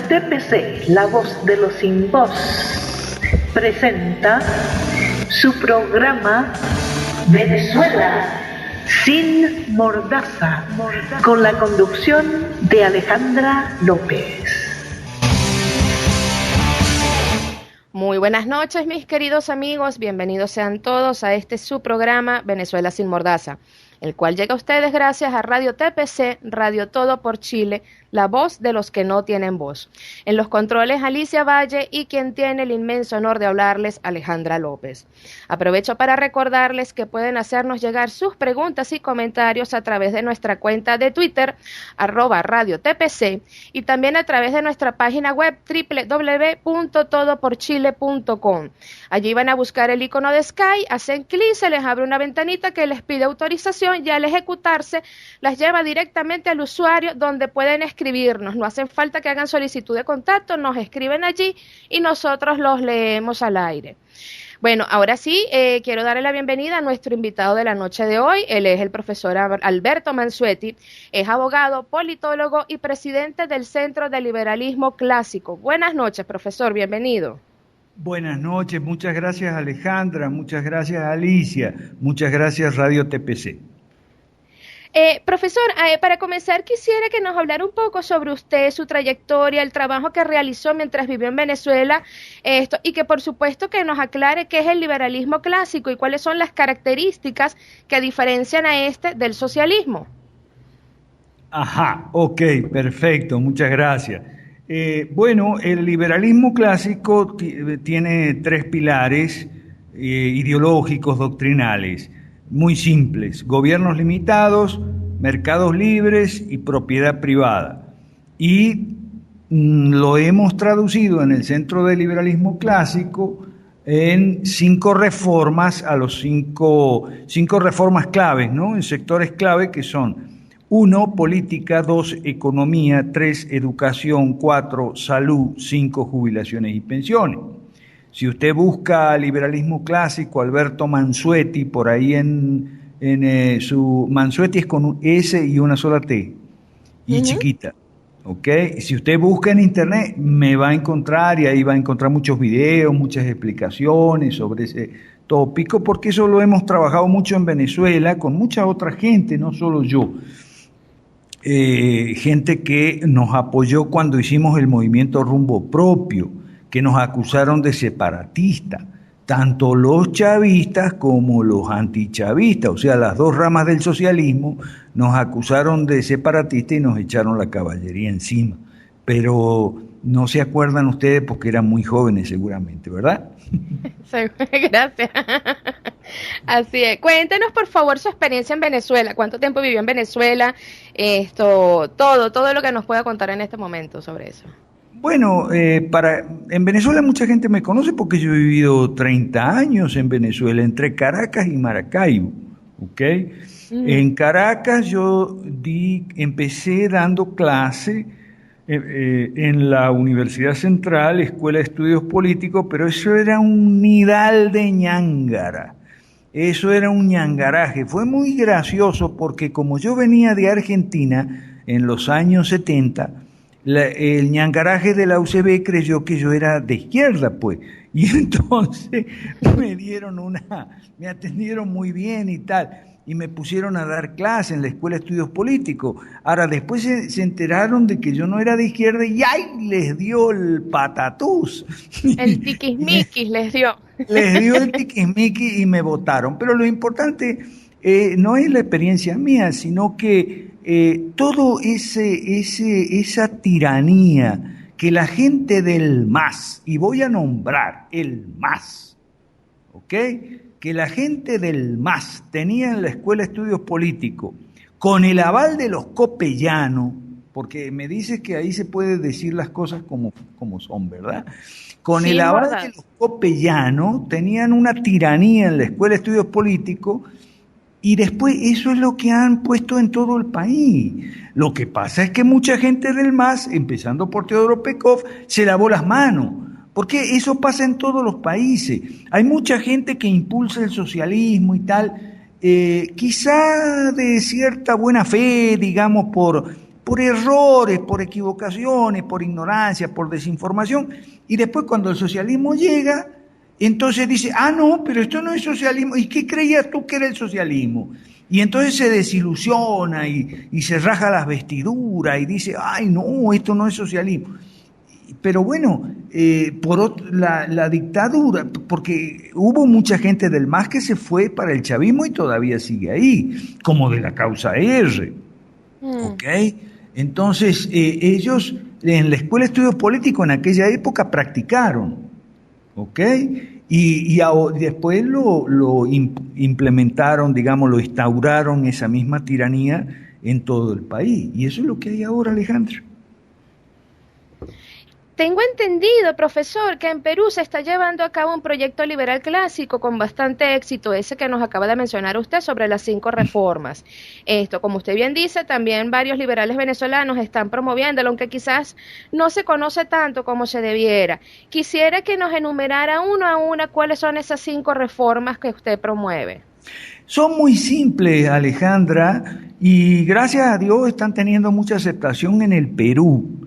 TPC, la voz de los sin voz, presenta su programa Venezuela sin mordaza, con la conducción de Alejandra López. Muy buenas noches, mis queridos amigos, bienvenidos sean todos a este su programa Venezuela sin mordaza, el cual llega a ustedes gracias a Radio TPC, Radio Todo por Chile, la voz de los que no tienen voz. En los controles Alicia Valle y quien tiene el inmenso honor de hablarles, Alejandra López. Aprovecho para recordarles que pueden hacernos llegar sus preguntas y comentarios a través de nuestra cuenta de Twitter, @RadioTPC, y también a través de nuestra página web www.todoporchile.com. Allí van a buscar el icono de Sky, hacen clic, se les abre una ventanita que les pide autorización y al ejecutarse las lleva directamente al usuario donde pueden escribirnos. No hacen falta que hagan solicitud de contacto, nos escriben allí y nosotros los leemos al aire. Bueno, ahora sí, quiero darle la bienvenida a nuestro invitado de la noche de hoy. Él es el profesor Alberto Mansuetti, es abogado, politólogo y presidente del Centro de Liberalismo Clásico. Buenas noches, profesor, bienvenido. Buenas noches, muchas gracias Alejandra, muchas gracias Alicia, muchas gracias Radio TPC. Profesor, para comenzar quisiera que nos hablara un poco sobre usted, su trayectoria, el trabajo que realizó mientras vivió en Venezuela, y que por supuesto que nos aclare qué es el liberalismo clásico y cuáles son las características que diferencian a este del socialismo. Ajá, ok, perfecto, muchas gracias. Bueno, el liberalismo clásico tiene tres pilares ideológicos, doctrinales. Muy simples: gobiernos limitados, mercados libres y propiedad privada. Y lo hemos traducido en el Centro de Liberalismo Clásico en cinco reformas claves, ¿no? En sectores clave que son: 1, política; 2, economía; 3, educación; 4, salud; 5, jubilaciones y pensiones. Si usted busca liberalismo clásico, Alberto Mansuetti, por ahí su Mansuetti es con un S y una sola T, y chiquita, ¿ok? Si usted busca en internet, me va a encontrar, y ahí va a encontrar muchos videos, muchas explicaciones sobre ese tópico, porque eso lo hemos trabajado mucho en Venezuela, con mucha otra gente, no solo yo. Gente que nos apoyó cuando hicimos el movimiento Rumbo Propio, que nos acusaron de separatistas, tanto los chavistas como los antichavistas, o sea, las dos ramas del socialismo nos acusaron de separatistas y nos echaron la caballería encima. Pero no se acuerdan ustedes porque eran muy jóvenes seguramente, ¿verdad? Gracias. Así es. Cuéntenos por favor su experiencia en Venezuela. ¿Cuánto tiempo vivió en Venezuela? Todo lo que nos pueda contar en este momento sobre eso. Bueno, en Venezuela mucha gente me conoce porque yo he vivido 30 años en Venezuela, entre Caracas y Maracaibo, ¿ok? En Caracas empecé dando clase en la Universidad Central, Escuela de Estudios Políticos, pero eso era un nidal de ñángara, eso era un ñangaraje. Fue muy gracioso porque como yo venía de Argentina en los años 70, el ñangaraje de la UCB creyó que yo era de izquierda, pues, y entonces me atendieron muy bien y tal, y me pusieron a dar clase en la Escuela de Estudios Políticos. Ahora, después se enteraron de que yo no era de izquierda y ¡ay! Les dio el patatús. El tiquismiquis les dio. Les dio el tiquismiquis y me votaron. Pero lo importante no es la experiencia mía, sino que todo esa tiranía que la gente del MAS, y voy a nombrar el MAS, ¿ok?, que la gente del MAS tenía en la Escuela de Estudios Políticos, con el aval de los copellanos, porque me dices que ahí se puede decir las cosas como son, ¿verdad? Con el aval de los copellanos, tenían una tiranía en la Escuela de Estudios Políticos. Y después eso es lo que han puesto en todo el país. Lo que pasa es que mucha gente del MAS, empezando por Teodoro Pekov, se lavó las manos. Porque eso pasa en todos los países. Hay mucha gente que impulsa el socialismo y tal, quizá de cierta buena fe, digamos, por por errores, por equivocaciones, por ignorancia, por desinformación, y después cuando el socialismo llega, entonces dice, no, pero esto no es socialismo, ¿y qué creías tú que era el socialismo? Y entonces se desilusiona y se raja las vestiduras y dice, ay no, esto no es socialismo. Pero bueno, la dictadura, porque hubo mucha gente del MAS que se fue para el chavismo y todavía sigue ahí, como de la causa R. ¿Ok? Entonces, ellos en la Escuela de Estudios Políticos en aquella época practicaron. ¿Ok? Y después lo implementaron, digamos, lo instauraron esa misma tiranía en todo el país. Y eso es lo que hay ahora, Alejandra. Tengo entendido, profesor, que en Perú se está llevando a cabo un proyecto liberal clásico con bastante éxito, ese que nos acaba de mencionar usted sobre las 5 reformas. Esto, como usted bien dice, también varios liberales venezolanos están promoviéndolo, aunque quizás no se conoce tanto como se debiera. Quisiera que nos enumerara una a una cuáles son esas 5 reformas que usted promueve. Son muy simples, Alejandra, y gracias a Dios están teniendo mucha aceptación en el Perú.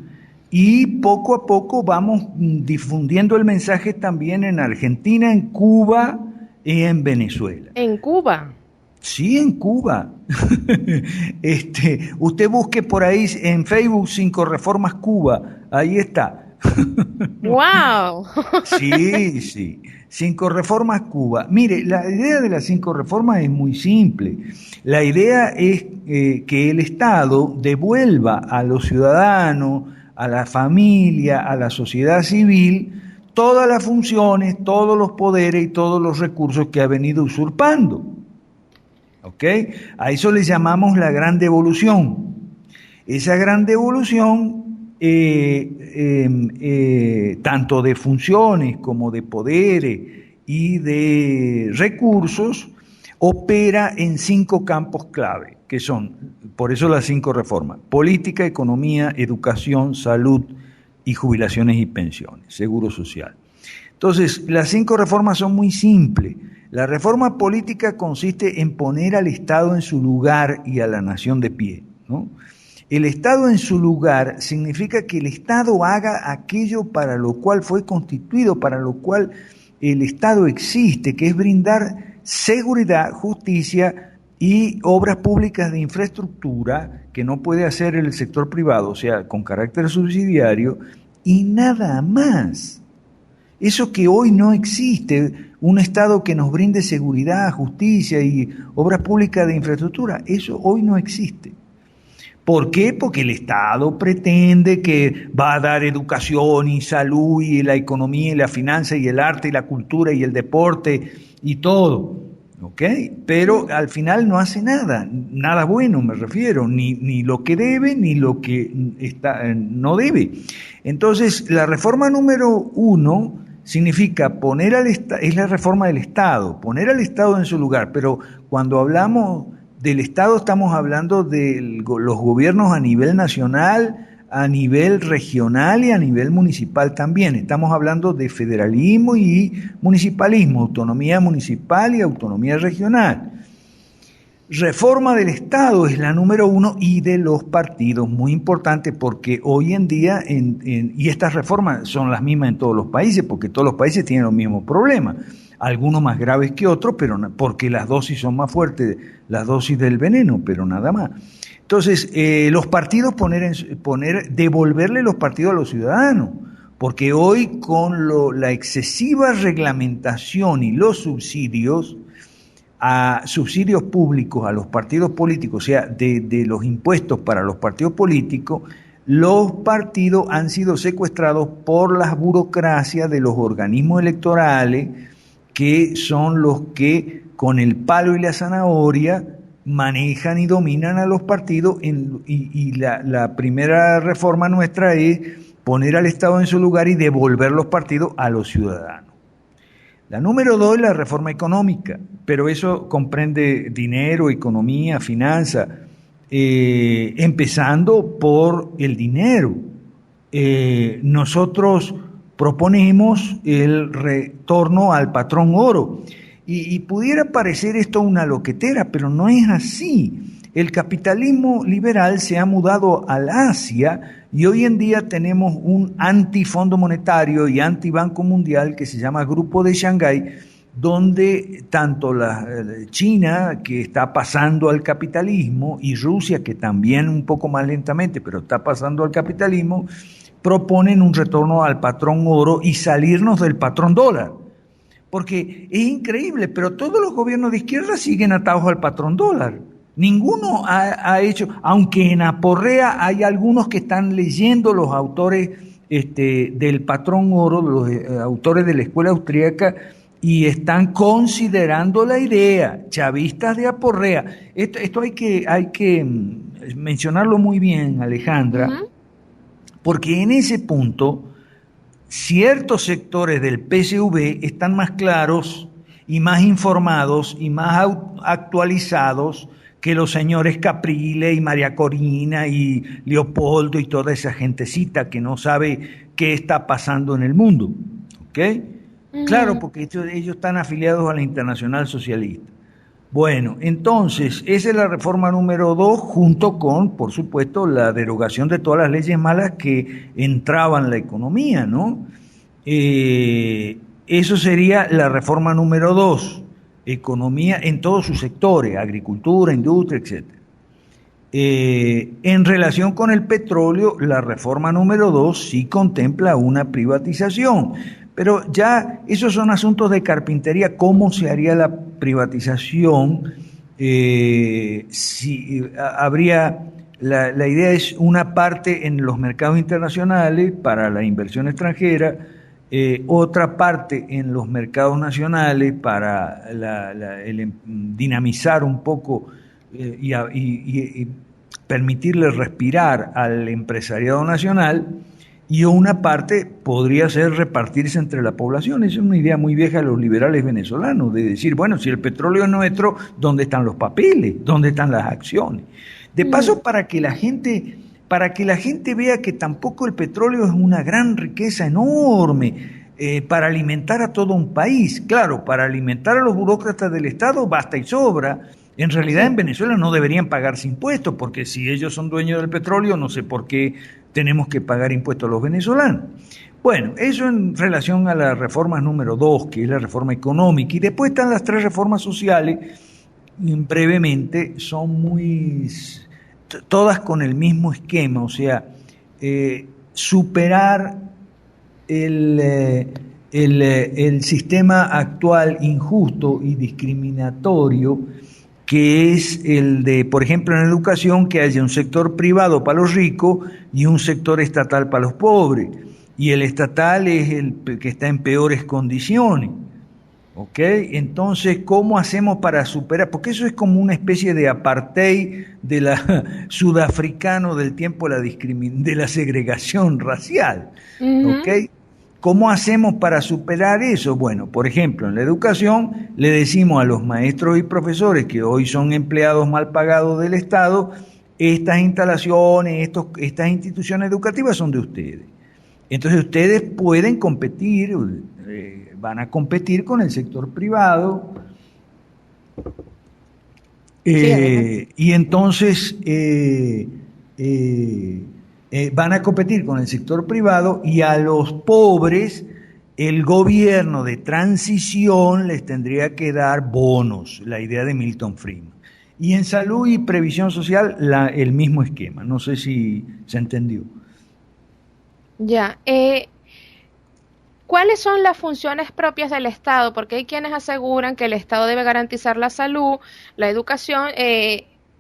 Y poco a poco vamos difundiendo el mensaje también en Argentina, en Cuba y en Venezuela. ¿En Cuba? Sí, en Cuba. Usted busque por ahí en Facebook 5 Reformas Cuba, ahí está. ¡Wow! Sí. 5 Reformas Cuba. Mire, la idea de las 5 reformas es muy simple. La idea es que el Estado devuelva a los ciudadanos, a la familia, a la sociedad civil, todas las funciones, todos los poderes y todos los recursos que ha venido usurpando. ¿Ok? A eso le llamamos la gran devolución. Esa gran devolución, tanto de funciones como de poderes y de recursos, opera en 5 campos clave, que son, por eso las 5 reformas: política, economía, educación, salud y jubilaciones y pensiones, seguro social. Entonces, las 5 reformas son muy simples. La reforma política consiste en poner al Estado en su lugar y a la nación de pie, ¿no? El Estado en su lugar significa que el Estado haga aquello para lo cual fue constituido, para lo cual el Estado existe, que es brindar seguridad, justicia y obras públicas de infraestructura que no puede hacer el sector privado, o sea, con carácter subsidiario, y nada más. Eso que hoy no existe, un Estado que nos brinde seguridad, justicia y obras públicas de infraestructura, eso hoy no existe. ¿Por qué? Porque el Estado pretende que va a dar educación y salud y la economía y la finanza y el arte y la cultura y el deporte y todo, ¿ok? Pero al final no hace nada bueno me refiero, ni lo que debe ni lo que no debe. Entonces, la reforma número 1 significa poner es la reforma del Estado, poner al Estado en su lugar, pero cuando hablamos del Estado estamos hablando de los gobiernos a nivel nacional, a nivel regional y a nivel municipal también. Estamos hablando de federalismo y municipalismo, autonomía municipal y autonomía regional. Reforma del Estado es la número 1 y de los partidos, muy importante porque hoy en día, y estas reformas son las mismas en todos los países, porque todos los países tienen los mismos problemas. Algunos más graves que otros, pero porque las dosis son más fuertes, las dosis del veneno, pero nada más. Entonces, los partidos devolverle los partidos a los ciudadanos, porque hoy con la excesiva reglamentación y los subsidios públicos a los partidos políticos, o sea, de los impuestos para los partidos políticos, los partidos han sido secuestrados por las burocracias de los organismos electorales, que son los que con el palo y la zanahoria manejan y dominan a los partidos, y la primera reforma nuestra es poner al Estado en su lugar y devolver los partidos a los ciudadanos. La número 2 es la reforma económica, pero eso comprende dinero, economía, finanzas, empezando por el dinero. Nosotros proponemos el retorno al patrón oro. Y pudiera parecer esto una loquetera, pero no es así. el capitalismo liberal se ha mudado al Asia y hoy en día tenemos un antifondo monetario y antibanco mundial que se llama Grupo de Shanghái, donde tanto China, que está pasando al capitalismo, y Rusia, que también un poco más lentamente, pero está pasando al capitalismo, proponen un retorno al patrón oro y salirnos del patrón dólar. Porque es increíble, pero todos los gobiernos de izquierda siguen atados al patrón dólar. Ninguno ha hecho, aunque en Aporrea hay algunos que están leyendo los autores del patrón oro, los autores de la escuela austríaca, y están considerando la idea, chavistas de Aporrea. Esto hay que mencionarlo muy bien, Alejandra, porque en ese punto ciertos sectores del PSV están más claros y más informados y más actualizados que los señores Caprile y María Corina y Leopoldo y toda esa gentecita que no sabe qué está pasando en el mundo. ¿Ok? Claro, porque ellos están afiliados a la Internacional Socialista. Bueno, entonces, esa es la reforma número 2, junto con, por supuesto, la derogación de todas las leyes malas que entraban en la economía, ¿no? Eso sería la reforma número 2, economía en todos sus sectores, agricultura, industria, etc. En relación con el petróleo, la reforma número 2 sí contempla una privatización. Pero ya esos son asuntos de carpintería. ¿Cómo se haría la privatización? La idea es una parte en los mercados internacionales para la inversión extranjera, otra parte en los mercados nacionales para dinamizar un poco y permitirle respirar al empresariado nacional. Y una parte podría ser repartirse entre la población. Esa es una idea muy vieja de los liberales venezolanos, de decir, bueno, si el petróleo es nuestro, ¿dónde están los papeles? ¿Dónde están las acciones? De paso, para que la gente vea que tampoco el petróleo es una gran riqueza enorme para alimentar a todo un país. Claro, para alimentar a los burócratas del Estado basta y sobra. En realidad en Venezuela no deberían pagarse impuestos, porque si ellos son dueños del petróleo, no sé por qué tenemos que pagar impuestos a los venezolanos. Bueno, eso en relación a la reforma número 2, que es la reforma económica, y después están las 3 reformas sociales, brevemente, son todas con el mismo esquema, o sea, superar el sistema actual injusto y discriminatorio, que es el de, por ejemplo, en educación, que haya un sector privado para los ricos y un sector estatal para los pobres. Y el estatal es el que está en peores condiciones. ¿Ok? Entonces, ¿cómo hacemos para superar? Porque eso es como una especie de apartheid de la sudafricano del tiempo de la segregación racial. ¿Ok? ¿Cómo hacemos para superar eso? Bueno, por ejemplo, en la educación le decimos a los maestros y profesores que hoy son empleados mal pagados del Estado, estas instalaciones, estas instituciones educativas son de ustedes. Entonces ustedes pueden competir, van a competir con el sector privado, y entonces van a competir con el sector privado, y a los pobres el gobierno de transición les tendría que dar bonos, la idea de Milton Friedman. Y en salud y previsión social el mismo esquema. No sé si se entendió. Ya. ¿Cuáles son las funciones propias del Estado? Porque hay quienes aseguran que el Estado debe garantizar la salud, la educación.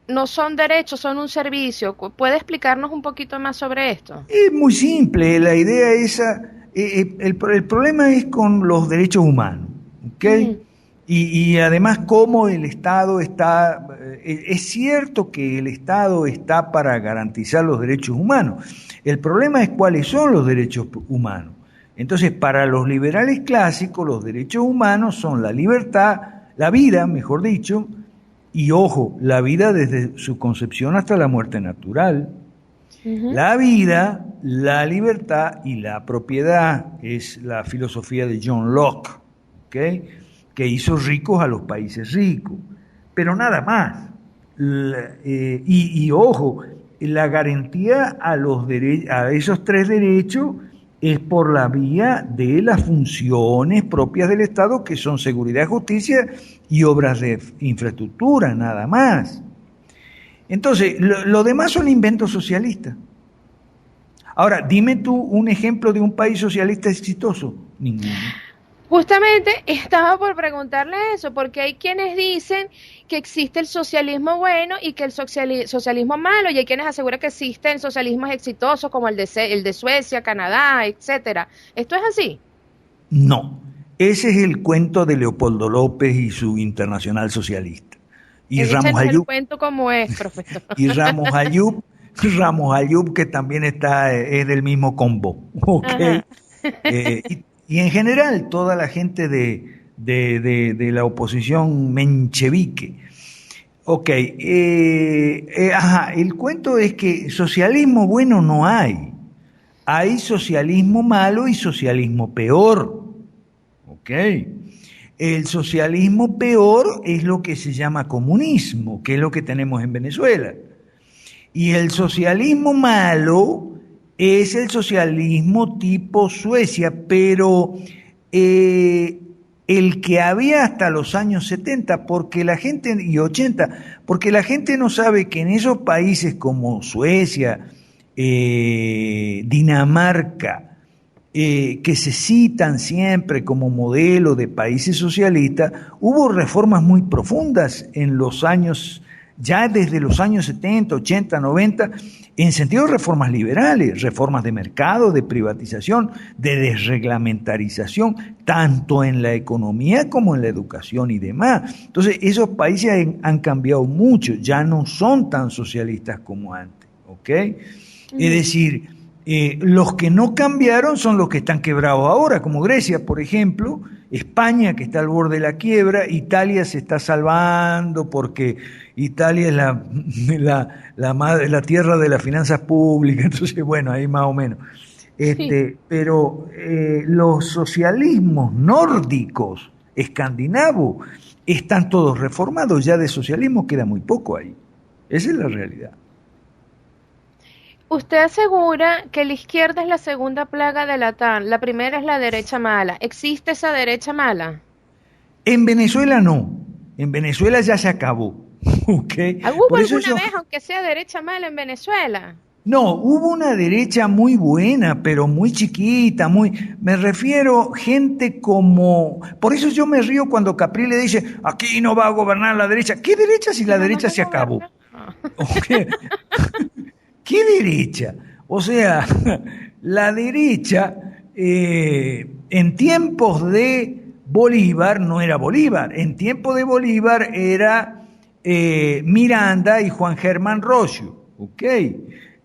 No son derechos, son un servicio. ¿Puede explicarnos un poquito más sobre esto? Es muy simple, la idea esa, el problema es con los derechos humanos, ¿ok? Y además cómo el Estado está, es cierto que el Estado está para garantizar los derechos humanos, el problema es cuáles son los derechos humanos. Entonces, para los liberales clásicos, los derechos humanos son la libertad, la vida, mejor dicho, y ojo, la vida desde su concepción hasta la muerte natural. La vida, la libertad y la propiedad es la filosofía de John Locke, ¿okay? Que hizo ricos a los países ricos, pero nada más. Y ojo, la garantía a esos tres derechos es por la vía de las funciones propias del Estado, que son seguridad, justicia y obras de infraestructura, nada más. Entonces, lo demás son inventos socialistas. Ahora, dime tú un ejemplo de un país socialista exitoso. Ninguno. Justamente estaba por preguntarle eso, porque hay quienes dicen que existe el socialismo bueno y que el socialismo malo, y hay quienes aseguran que existen socialismos exitosos como el de Suecia, Canadá, etcétera. ¿Esto es así? No, ese es el cuento de Leopoldo López y su Internacional Socialista. Y Ramos Ayub, el cuento como es, profesor. Y Ramos Ayub, que también es del mismo combo. ¿Okay? Y en general, toda la gente de la oposición menchevique. Ok, el cuento es que socialismo bueno no hay. Hay socialismo malo y socialismo peor. Ok. El socialismo peor es lo que se llama comunismo, que es lo que tenemos en Venezuela. Y el socialismo malo es el socialismo tipo Suecia, pero el que había hasta los años 70 porque la gente, y 80, porque la gente no sabe que en esos países como Suecia, Dinamarca, que se citan siempre como modelo de países socialistas, hubo reformas muy profundas en los años, ya desde los años 70, 80, 90, en sentido de reformas liberales, reformas de mercado, de privatización, de desreglamentarización, tanto en la economía como en la educación y demás. Entonces, esos países han cambiado mucho, ya no son tan socialistas como antes, ¿ok? Es decir, los que no cambiaron son los que están quebrados ahora, como Grecia, por ejemplo, España, que está al borde de la quiebra, Italia se está salvando porque Italia es la tierra de las finanzas públicas, entonces, bueno, ahí más o menos. Sí. Pero los socialismos nórdicos, escandinavos, están todos reformados, ya de socialismo queda muy poco ahí. Esa es la realidad. Usted asegura que la izquierda es la segunda plaga de la TAN, la primera es la derecha mala. ¿Existe esa derecha mala? En Venezuela no, en Venezuela ya se acabó. ¿Okay? ¿Hubo alguna vez, aunque sea derecha mala, en Venezuela? No, hubo una derecha muy buena, pero muy chiquita, me refiero gente como, por eso yo me río cuando Capriles dice, aquí no va a gobernar la derecha. ¿Qué derecha si la derecha se acabó? Okay. ¿Qué derecha? O sea, la derecha en tiempos de Bolívar no era Bolívar, en tiempos de Bolívar era Miranda y Juan Germán Rossio, ¿ok?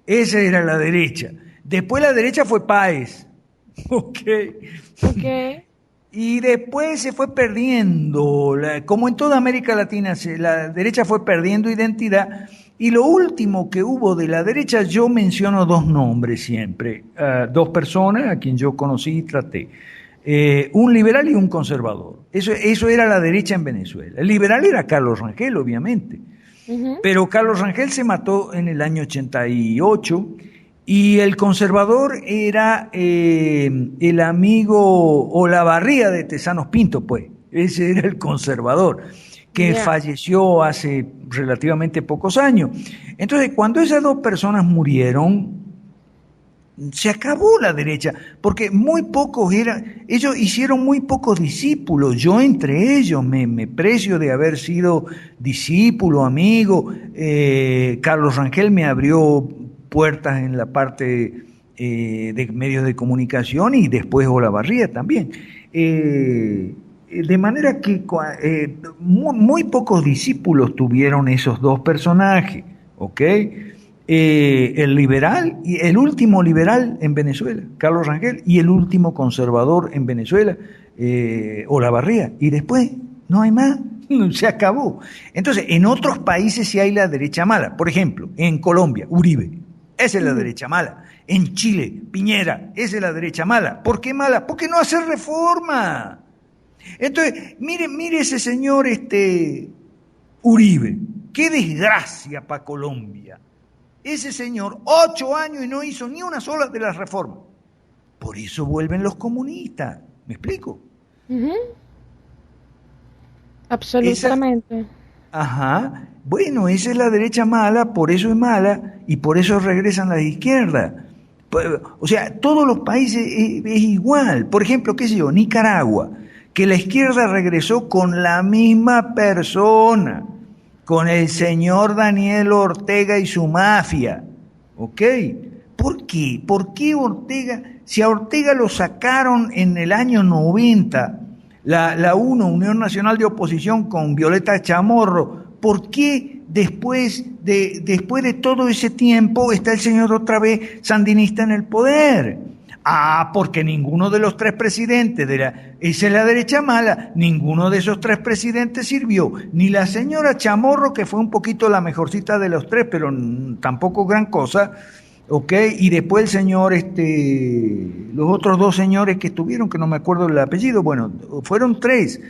Esa era la derecha. Después la derecha fue Páez, ¿ok? Y después se fue perdiendo, como en toda América Latina, la derecha fue perdiendo identidad. Y lo último que hubo de la derecha, yo menciono dos nombres siempre, dos personas a quien yo conocí y traté, un liberal y un conservador. Eso era la derecha en Venezuela. El liberal era Carlos Rangel, obviamente, pero Carlos Rangel se mató en el año 88 y el conservador era el amigo Olavarría de Tezanos Pinto, pues, ese era el conservador, que falleció hace relativamente pocos años. Entonces, cuando esas dos personas murieron, se acabó la derecha, porque muy pocos ellos hicieron muy pocos discípulos, yo entre ellos me precio de haber sido discípulo, amigo. Carlos Rangel me abrió puertas en la parte de medios de comunicación y después Olavarría también. De manera que muy pocos discípulos tuvieron esos dos personajes, ¿ok? El liberal, y el último liberal en Venezuela, Carlos Rangel, y el último conservador en Venezuela, Olavarría. Y después no hay más, se acabó. Entonces, en otros países sí hay la derecha mala. Por ejemplo, en Colombia, Uribe, esa es la derecha mala. En Chile, Piñera, esa es la derecha mala. ¿Por qué mala? Porque no hace reforma. Entonces, mire ese señor Uribe, qué desgracia para Colombia. Ese señor, 8 años y no hizo ni una sola de las reformas. Por eso vuelven los comunistas. ¿Me explico? Absolutamente. Ajá. Bueno, esa es la derecha mala, por eso es mala y por eso regresan las izquierdas. O sea, todos los países es igual. Por ejemplo, qué sé yo, Nicaragua, que la izquierda regresó con la misma persona, con el señor Daniel Ortega y su mafia. ¿Ok? ¿Por qué? ¿Por qué Ortega? Si a Ortega lo sacaron en el año 90, la UNO, Unión Nacional de Oposición, con Violeta Chamorro, ¿por qué después de todo ese tiempo está el señor otra vez sandinista en el poder? Porque ninguno de los 3 presidentes esa es la derecha mala, ninguno de esos 3 presidentes sirvió, ni la señora Chamorro, que fue un poquito la mejorcita de los 3, pero tampoco gran cosa, ¿ok? Y después el señor, los otros 2 señores que estuvieron, que no me acuerdo el apellido, bueno, fueron 3,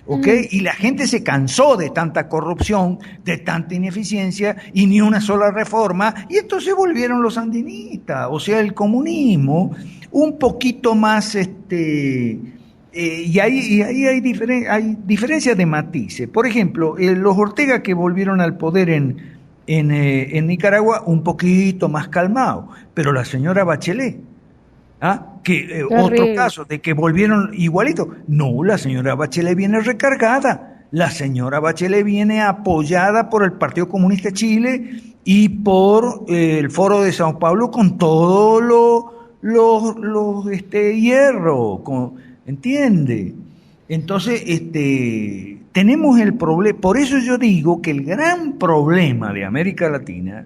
¿ok? Y la gente se cansó de tanta corrupción, de tanta ineficiencia y ni una sola reforma, y entonces volvieron los sandinistas, o sea, el comunismo, un poquito más, y ahí hay diferencias de matices. Por ejemplo, los Ortega que volvieron al poder en Nicaragua, un poquito más calmado, pero la señora Bachelet, otro caso de que volvieron igualito. No, la señora Bachelet viene recargada. La señora Bachelet viene apoyada por el Partido Comunista de Chile y por el Foro de Sao Paulo con todo los hierro, ¿entiende? Entonces, tenemos el problema. Por eso yo digo que el gran problema de América Latina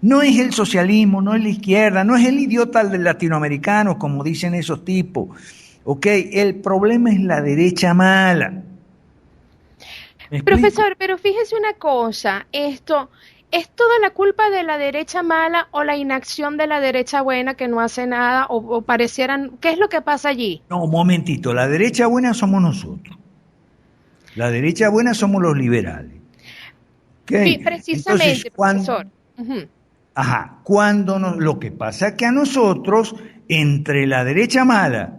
no es el socialismo, no es la izquierda, no es el idiota del latinoamericano, como dicen esos tipos. ¿Ok? El problema es la derecha mala. Profesor, pero fíjese una cosa, ¿es toda la culpa de la derecha mala o la inacción de la derecha buena que no hace nada o parecieran? ¿Qué es lo que pasa allí? No, un momentito, la derecha buena somos nosotros. La derecha buena somos los liberales. ¿Okay? Sí, precisamente, entonces, profesor. Lo que pasa es que a nosotros, entre la derecha mala,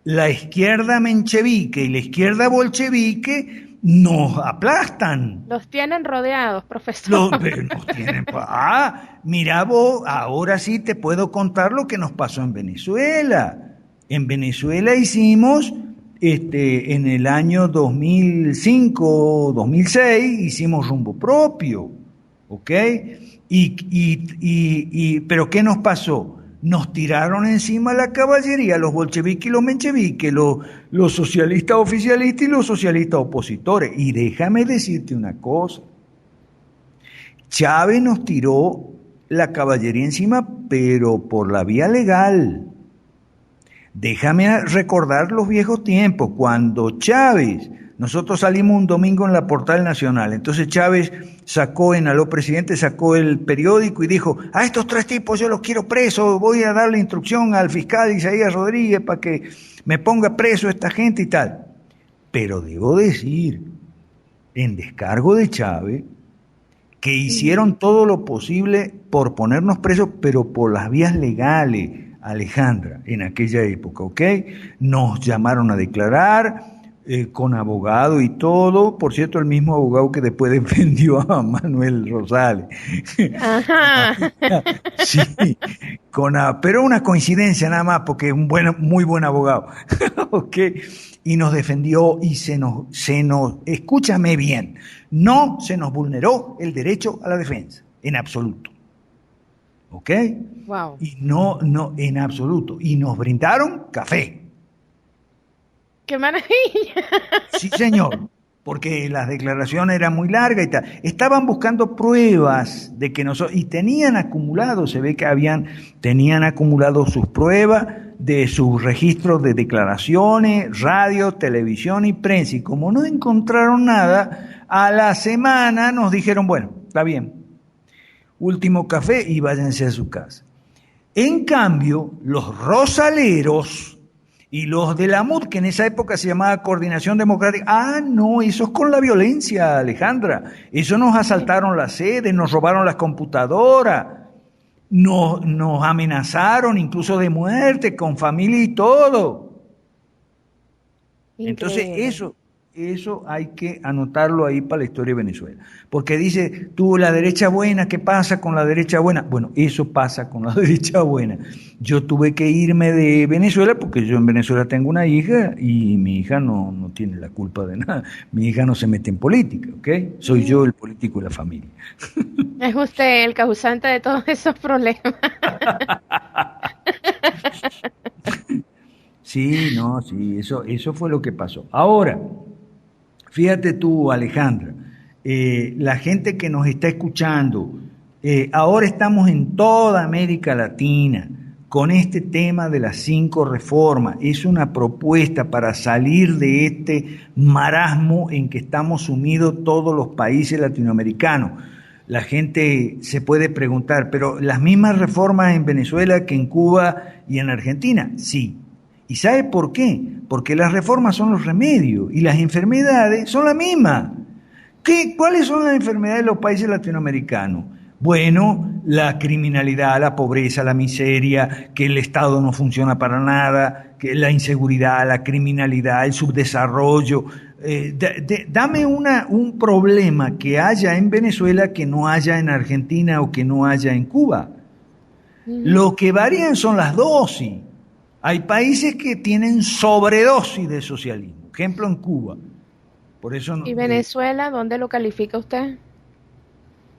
la izquierda menchevique y la izquierda bolchevique, nos aplastan. Los tienen rodeados, profesor. Nos tienen. Mira vos, ahora sí te puedo contar lo que nos pasó en Venezuela. En Venezuela hicimos, en el año 2005, 2006, hicimos rumbo propio, ¿ok? Pero ¿qué nos pasó? Nos tiraron encima la caballería, los bolcheviques y los mencheviques, los socialistas oficialistas y los socialistas opositores. Y déjame decirte una cosa, Chávez nos tiró la caballería encima, pero por la vía legal. Déjame recordar los viejos tiempos, cuando Chávez, nosotros salimos un domingo en la Portal Nacional, entonces Chávez sacó el periódico y dijo, a estos 3 tipos yo los quiero presos, voy a darle instrucción al fiscal Isaías Rodríguez para que me ponga preso a esta gente y tal. Pero debo decir, en descargo de Chávez, que hicieron todo lo posible por ponernos presos, pero por las vías legales, Alejandra, en aquella época, ¿ok? Nos llamaron a declarar, con abogado y todo, por cierto, el mismo abogado que después defendió a Manuel Rosales. Ajá. Sí, pero una coincidencia nada más, porque es un muy buen abogado. ¿Ok? Y nos defendió y se nos, escúchame bien, no se nos vulneró el derecho a la defensa, en absoluto. ¿Ok? Wow. Y no, en absoluto. Y nos brindaron café. ¡Qué maravilla! Sí, señor, porque las declaraciones eran muy largas y tal. Estaban buscando pruebas de que nosotros, y tenían acumulado, se ve que tenían acumulado sus pruebas de sus registros de declaraciones, radio, televisión y prensa. Y como no encontraron nada, a la semana nos dijeron, bueno, está bien, último café y váyanse a su casa. En cambio, los rosaleros Y los de la MUD, que en esa época se llamaba Coordinación Democrática, no, eso es con la violencia, Alejandra. Eso nos asaltaron las sedes, nos robaron las computadoras, nos amenazaron incluso de muerte, con familia y todo. Increíble. Entonces eso hay que anotarlo ahí para la historia de Venezuela. Porque dice, tú, la derecha buena, ¿qué pasa con la derecha buena? Bueno, eso pasa con la derecha buena. Yo tuve que irme de Venezuela porque yo en Venezuela tengo una hija y mi hija no tiene la culpa de nada. Mi hija no se mete en política, ¿ok? Soy yo el político de la familia. Es usted el causante de todos esos problemas. Sí, eso fue lo que pasó. Ahora, fíjate tú, Alejandra, la gente que nos está escuchando, ahora estamos en toda América Latina con este tema de las 5 reformas. Es una propuesta para salir de este marasmo en que estamos sumidos todos los países latinoamericanos. La gente se puede preguntar, ¿pero las mismas reformas en Venezuela que en Cuba y en Argentina? Sí. ¿Y sabe por qué? Porque las reformas son los remedios y las enfermedades son las mismas. ¿Cuáles son las enfermedades de los países latinoamericanos? Bueno, la criminalidad, la pobreza, la miseria, que el Estado no funciona para nada, que la inseguridad, la criminalidad, el subdesarrollo. Dame un problema que haya en Venezuela que no haya en Argentina o que no haya en Cuba. Lo que varían son las dosis. Hay países que tienen sobredosis de socialismo, ejemplo en Cuba. Por eso ¿Y Venezuela, dónde lo califica usted?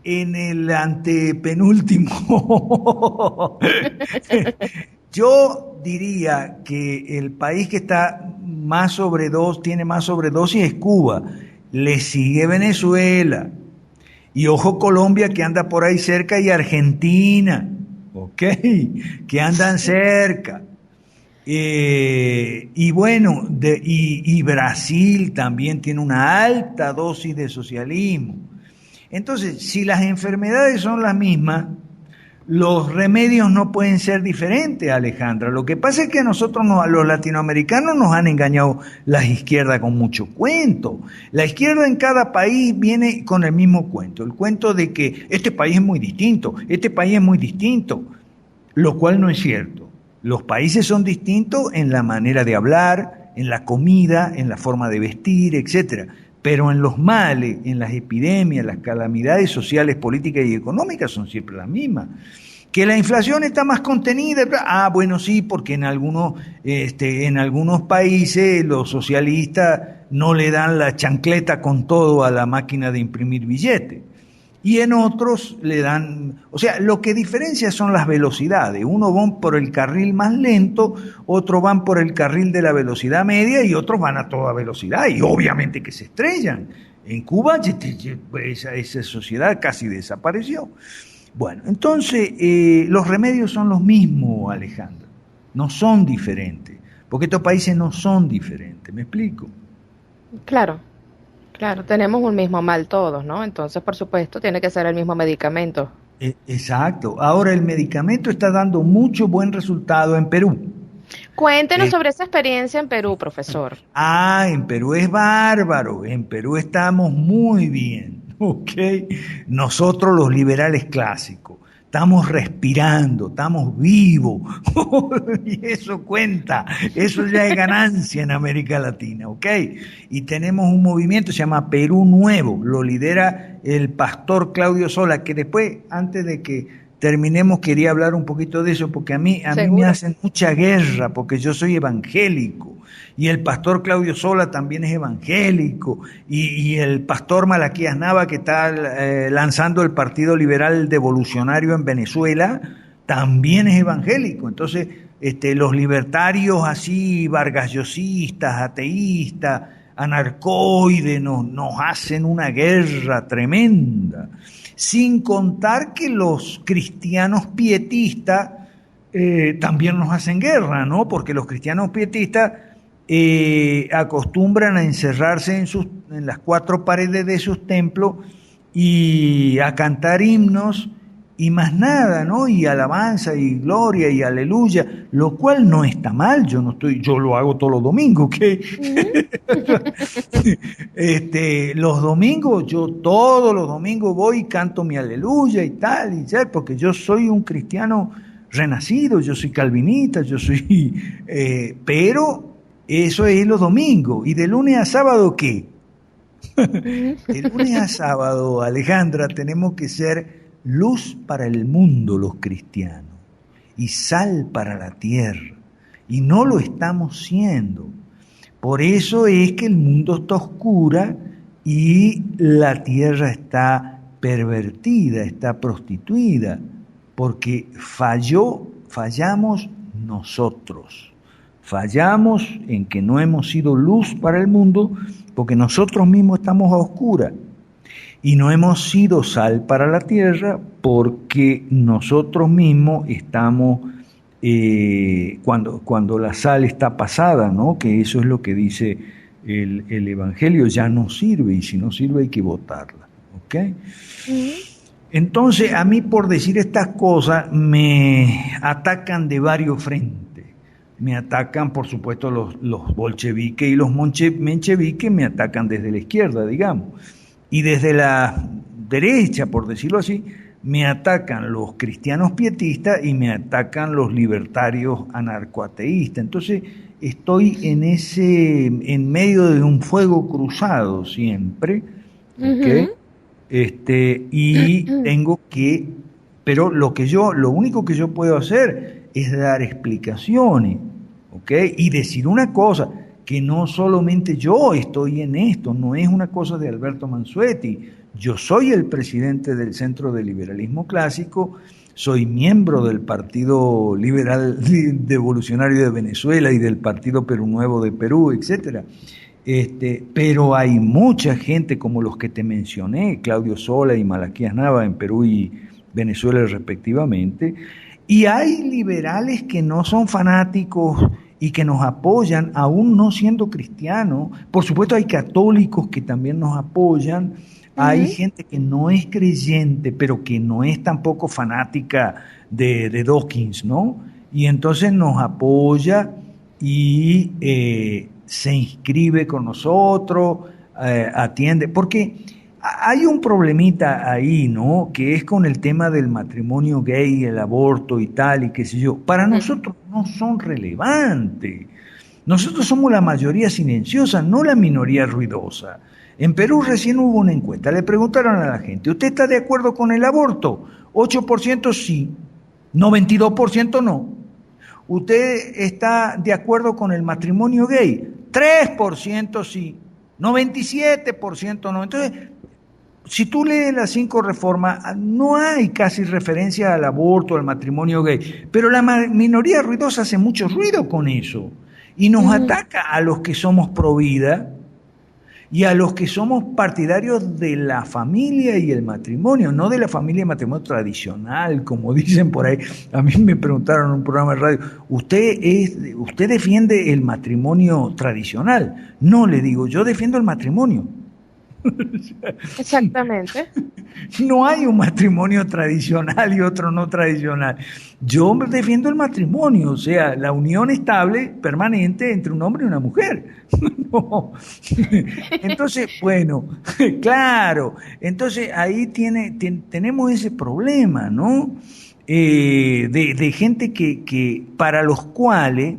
En el antepenúltimo. Yo diría que el país que está tiene más sobredosis es Cuba. Le sigue Venezuela. Y ojo Colombia que anda por ahí cerca y Argentina, ¿ok? Que andan cerca. Y bueno, y Brasil también tiene una alta dosis de socialismo. Entonces, si las enfermedades son las mismas, los remedios no pueden ser diferentes, Alejandra. Lo que pasa es que a nosotros, a los latinoamericanos, nos han engañado las izquierdas con mucho cuento. La izquierda en cada país viene con el mismo cuento, el cuento de que este país es muy distinto, lo cual no es cierto. Los países son distintos en la manera de hablar, en la comida, en la forma de vestir, etcétera. Pero en los males, en las epidemias, las calamidades sociales, políticas y económicas son siempre las mismas. Que la inflación está más contenida, bueno, sí, porque en algunos países los socialistas no le dan la chancleta con todo a la máquina de imprimir billetes. Y en otros le dan, o sea, lo que diferencia son las velocidades. Uno van por el carril más lento, otros van por el carril de la velocidad media y otros van a toda velocidad y obviamente que se estrellan. En Cuba esa sociedad casi desapareció. Bueno, entonces los remedios son los mismos, Alejandra, no son diferentes, porque estos países no son diferentes, ¿me explico? Claro. Claro, tenemos un mismo mal todos, ¿no? Entonces, por supuesto, tiene que ser el mismo medicamento. Exacto. Ahora, el medicamento está dando mucho buen resultado en Perú. Cuéntenos sobre esa experiencia en Perú, profesor. En Perú es bárbaro. En Perú estamos muy bien, ¿ok? Nosotros los liberales clásicos. Estamos respirando, estamos vivos, y eso cuenta, eso ya es ganancia en América Latina, ¿ok? Y tenemos un movimiento, se llama Perú Nuevo, lo lidera el pastor Claudio Sola, que después, antes de que terminemos, quería hablar un poquito de eso, porque a mí me hacen mucha guerra, porque yo soy evangélico, y el pastor Claudio Sola también es evangélico, y el pastor Malaquías Nava, que está lanzando el Partido Liberal Devolucionario en Venezuela, también es evangélico. Entonces, los libertarios así, vargasllosistas, ateístas, anarcoides, nos hacen una guerra tremenda. Sin contar que los cristianos pietistas también nos hacen guerra, ¿no? Porque los cristianos pietistas acostumbran a encerrarse en las 4 paredes de sus templos y a cantar himnos y más nada, ¿no? Y alabanza y gloria y aleluya, lo cual no está mal, yo lo hago todos los domingos, ¿ok? Los domingos, yo todos los domingos voy y canto mi aleluya y tal, y tal, porque yo soy un cristiano renacido, yo soy calvinista, pero eso es los domingos, y de lunes a sábado, ¿qué? De lunes a sábado, Alejandra, tenemos que ser luz para el mundo los cristianos y sal para la tierra, y no lo estamos siendo. Por eso es que el mundo está oscura y la tierra está pervertida, está prostituida, porque fallamos nosotros. Fallamos en que no hemos sido luz para el mundo porque nosotros mismos estamos a oscuras. Y no hemos sido sal para la tierra porque nosotros mismos estamos, cuando la sal está pasada, ¿no? Que eso es lo que dice el Evangelio, ya no sirve, y si no sirve hay que botarla, ¿ok? Entonces, a mí por decir estas cosas me atacan de varios frentes. Me atacan, por supuesto, los bolcheviques y los mencheviques, me atacan desde la izquierda, digamos. Y desde la derecha, por decirlo así, me atacan los cristianos pietistas y me atacan los libertarios anarcoateístas. Entonces estoy en medio de un fuego cruzado siempre, ¿okay? Y tengo que, pero lo único que yo puedo hacer es dar explicaciones, ¿ok? Y decir una cosa, que no solamente yo estoy en esto, no es una cosa de Alberto Mansuetti. Yo soy el presidente del Centro de Liberalismo Clásico, soy miembro del Partido Liberal Evolucionario de Venezuela y del Partido Perú Nuevo de Perú, etcétera. Pero hay mucha gente como los que te mencioné, Claudio Sola y Malaquías Nava en Perú y Venezuela respectivamente, y hay liberales que no son fanáticos y que nos apoyan, aún no siendo cristianos. Por supuesto hay católicos que también nos apoyan, hay gente que no es creyente, pero que no es tampoco fanática de Dawkins, ¿no? Y entonces nos apoya y se inscribe con nosotros, atiende, porque hay un problemita ahí, ¿no? Que es con el tema del matrimonio gay, el aborto y tal, y qué sé yo. Para nosotros no son relevantes. Nosotros somos la mayoría silenciosa, no la minoría ruidosa. En Perú recién hubo una encuesta, le preguntaron a la gente, ¿usted está de acuerdo con el aborto? 8% sí, 92% no. ¿Usted está de acuerdo con el matrimonio gay? 3% sí, 97% no. Entonces, si tú lees las 5 reformas, no hay casi referencia al aborto, al matrimonio gay, pero la minoría ruidosa hace mucho ruido con eso y nos ataca a los que somos pro vida y a los que somos partidarios de la familia y el matrimonio, no de la familia y matrimonio tradicional, como dicen por ahí. A mí me preguntaron en un programa de radio, ¿usted defiende el matrimonio tradicional? No, le digo, yo defiendo el matrimonio. Exactamente. No hay un matrimonio tradicional y otro no tradicional. Yo defiendo el matrimonio, o sea, la unión estable, permanente entre un hombre y una mujer. No. Entonces, bueno, claro, entonces ahí tenemos ese problema, ¿no? De gente que para los cuales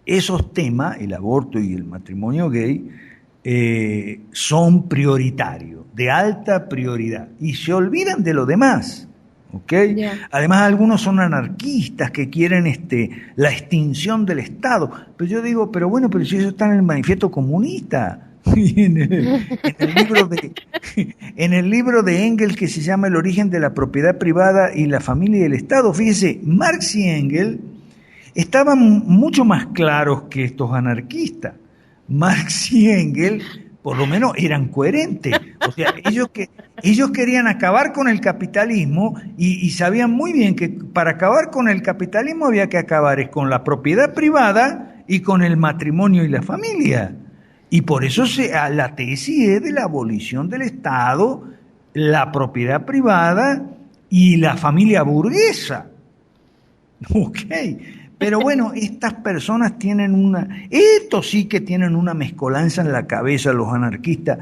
esos temas, el aborto y el matrimonio gay, son prioritarios, de alta prioridad, y se olvidan de lo demás, ¿ok? Yeah. Además, algunos son anarquistas que quieren la extinción del Estado, pero yo digo, pero si eso está en el manifiesto comunista, en el libro de Engels que se llama El origen de la propiedad privada y la familia y el Estado, fíjese, Marx y Engels estaban mucho más claros que estos anarquistas. Marx y Engels, por lo menos, eran coherentes. O sea, ellos querían acabar con el capitalismo y sabían muy bien que para acabar con el capitalismo había que acabar con la propiedad privada y con el matrimonio y la familia. Y por eso la tesis es de la abolición del Estado, la propiedad privada y la familia burguesa. Ok, pero bueno, estas personas tienen estos sí que tienen una mezcolanza en la cabeza, los anarquistas,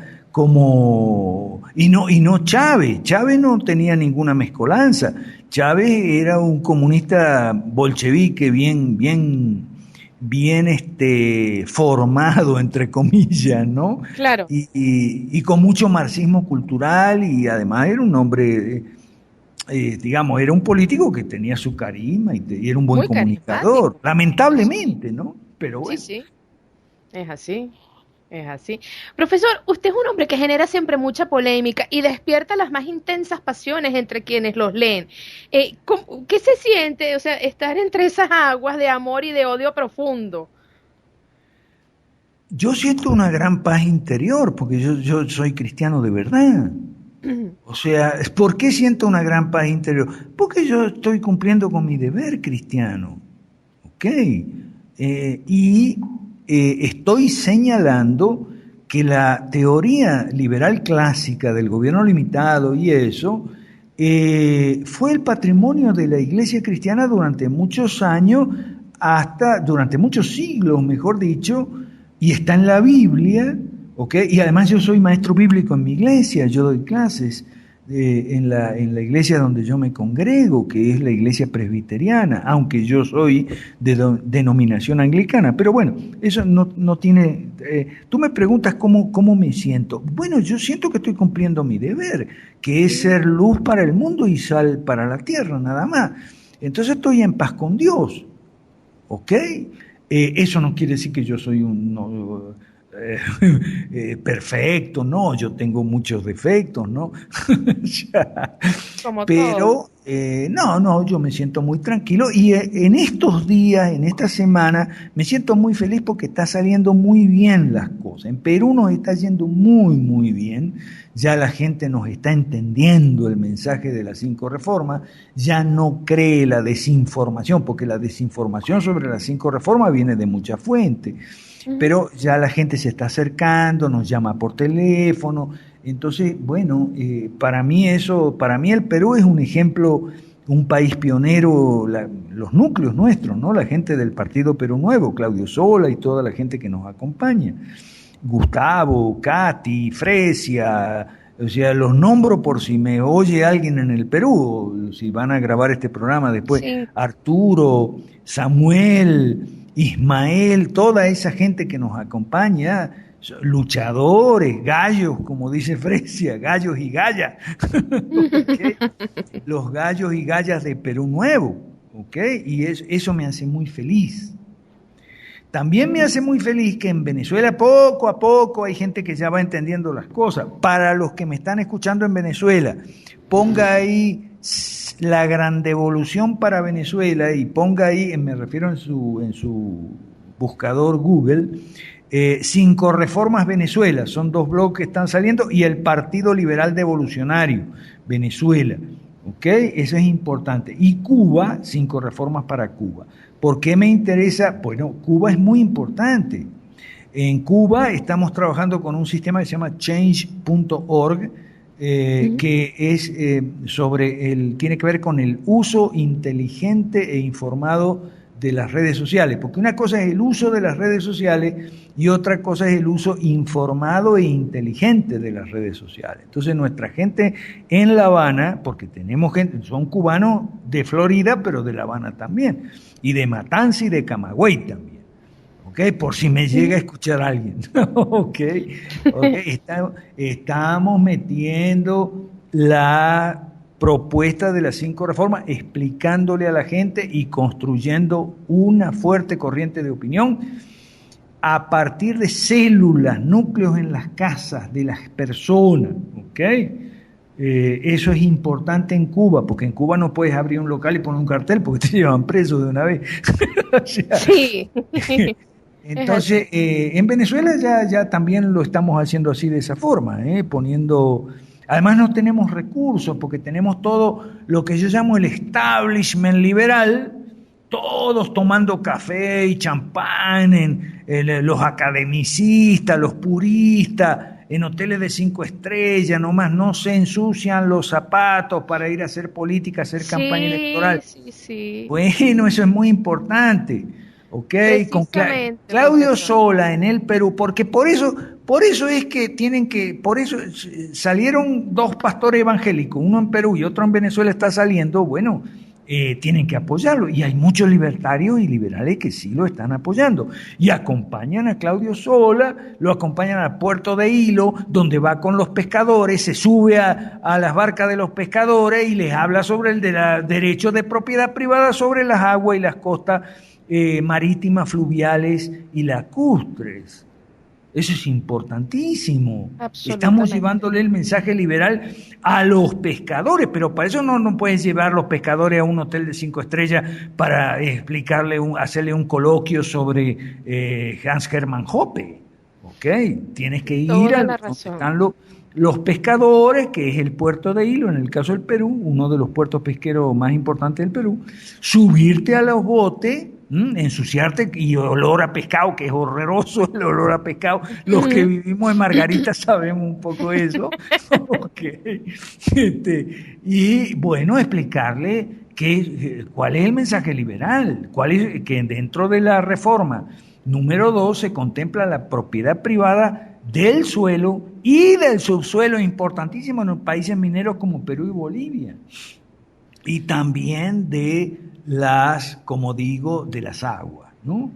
y no Chávez. Chávez no tenía ninguna mezcolanza. Chávez era un comunista bolchevique bien formado, entre comillas, ¿no? Claro. Y con mucho marxismo cultural, y además era un hombre, digamos, era un político que tenía su carisma y era un buen Muy comunicador, carismático. lamentablemente, ¿no? Pero Sí, bueno. sí, es así. Es así. Profesor, usted es un hombre que genera siempre mucha polémica y despierta las más intensas pasiones entre quienes los leen. ¿Qué se siente, o sea, estar entre esas aguas de amor y de odio profundo? Yo siento una gran paz interior, porque yo soy cristiano de verdad. O sea, ¿por qué siento una gran paz interior? Porque yo estoy cumpliendo con mi deber cristiano. ¿Ok? Estoy señalando que la teoría liberal clásica del gobierno limitado y eso fue el patrimonio de la Iglesia cristiana durante muchos años, durante muchos siglos, mejor dicho, y está en la Biblia, ¿ok? Y además yo soy maestro bíblico en mi iglesia, yo doy clases en la iglesia donde yo me congrego, que es la iglesia presbiteriana, aunque yo soy de denominación anglicana. Pero bueno, eso no tiene... tú me preguntas cómo me siento. Bueno, yo siento que estoy cumpliendo mi deber, que es ser luz para el mundo y sal para la tierra, nada más. Entonces estoy en paz con Dios, ¿ok? Eso no quiere decir que yo soy perfecto, no, yo tengo muchos defectos, ¿no? Como Pero no, yo me siento muy tranquilo y en estos días, en esta semana, me siento muy feliz porque está saliendo muy bien las cosas. En Perú nos está yendo muy, muy bien. Ya la gente nos está entendiendo el mensaje de las 5 reformas, ya no cree la desinformación, porque la desinformación sobre las 5 reformas viene de muchas fuentes. Pero ya la gente se está acercando, nos llama por teléfono. Entonces, bueno, para mí el Perú es un ejemplo, un país pionero, los núcleos nuestros, ¿no? La gente del Partido Perú Nuevo, Claudio Sola y toda la gente que nos acompaña. Gustavo, Katy, Fresia, o sea, los nombro por si me oye alguien en el Perú, si van a grabar este programa después. Sí. Arturo, Samuel, Ismael, toda esa gente que nos acompaña, luchadores, gallos, como dice Fresia, gallos y gallas, ¿okay? Los gallos y gallas de Perú Nuevo, ¿ok? Y eso me hace muy feliz. También me hace muy feliz que en Venezuela poco a poco hay gente que ya va entendiendo las cosas. Para los que me están escuchando en Venezuela, ponga ahí la gran devolución para Venezuela y ponga ahí, me refiero en su buscador Google, 5 reformas Venezuela, son 2 blogs que están saliendo, y el Partido Liberal Devolucionario Venezuela, ¿ok? Eso es importante. Y Cuba, 5 reformas para Cuba. ¿Por qué me interesa? Bueno, Cuba es muy importante. En Cuba estamos trabajando con un sistema que se llama change.org, que es tiene que ver con el uso inteligente e informado de las redes sociales, porque una cosa es el uso de las redes sociales y otra cosa es el uso informado e inteligente de las redes sociales. Entonces nuestra gente en La Habana, porque tenemos gente, son cubanos de Florida, pero de La Habana también, y de Matanza y de Camagüey también, ¿ok? Por si me llega a escuchar alguien, ¿ok? Estamos metiendo la propuesta de las 5 reformas, explicándole a la gente y construyendo una fuerte corriente de opinión a partir de células, núcleos en las casas de las personas, ¿ok? Eso es importante en Cuba, porque en Cuba no puedes abrir un local y poner un cartel porque te llevan preso de una vez. O sea, sí. Entonces, en Venezuela ya también lo estamos haciendo así, de esa forma, poniendo... Además no tenemos recursos porque tenemos todo lo que yo llamo el establishment liberal, todos tomando café y champán, los academicistas, los puristas, en hoteles de 5 estrellas, nomás no se ensucian los zapatos para ir a hacer política, hacer campaña electoral. Sí. Bueno, eso es muy importante. ¿Ok? Con Claudio profesor. Sola en el Perú, porque por eso es que por eso salieron 2 pastores evangélicos, uno en Perú y otro en Venezuela está saliendo, bueno, tienen que apoyarlo. Y hay muchos libertarios y liberales que sí lo están apoyando. Y acompañan a Claudio Sola, lo acompañan al puerto de Hilo, donde va con los pescadores, se sube a las barcas de los pescadores y les habla sobre el derecho de propiedad privada sobre las aguas y las costas marítimas, fluviales y lacustres. Eso es importantísimo. Estamos llevándole el mensaje liberal a los pescadores, pero para eso no puedes llevar los pescadores a un hotel de 5 estrellas para hacerle un coloquio sobre Hans Hermann Hoppe. ¿Ok? Tienes que ir a donde están los pescadores, que es el puerto de Hilo, en el caso del Perú, uno de los puertos pesqueros más importantes del Perú, subirte a los botes, ensuciarte y olor a pescado, que es horroroso el olor a pescado. Los que vivimos en Margarita sabemos un poco eso. Okay. Y bueno, explicarle cuál es el mensaje liberal, que dentro de la reforma número 2 se contempla la propiedad privada del suelo y del subsuelo, importantísimo en los países mineros como Perú y Bolivia. Y también de como digo, de las aguas, ¿no?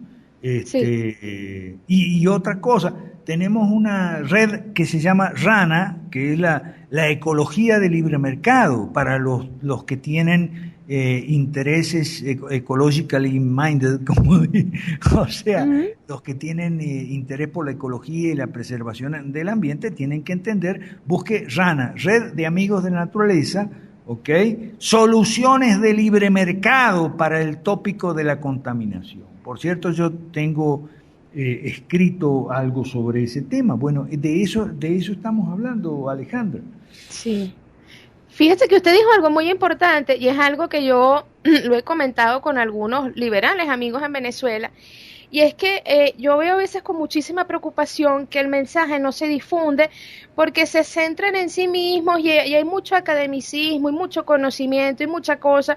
Y otra cosa, tenemos una red que se llama RANA, que es la ecología de libre mercado, para los que tienen intereses ecologically minded, o sea, los que tienen interés por la ecología y la preservación del ambiente tienen que entender, busque RANA, Red de Amigos de la Naturaleza, ¿ok? Soluciones de libre mercado para el tópico de la contaminación. Por cierto, yo tengo escrito algo sobre ese tema. Bueno, de eso estamos hablando, Alejandra. Sí. Fíjate que usted dijo algo muy importante y es algo que yo lo he comentado con algunos liberales amigos en Venezuela. Y es que yo veo a veces con muchísima preocupación que el mensaje no se difunde porque se centran en sí mismos y hay mucho academicismo y mucho conocimiento y mucha cosa,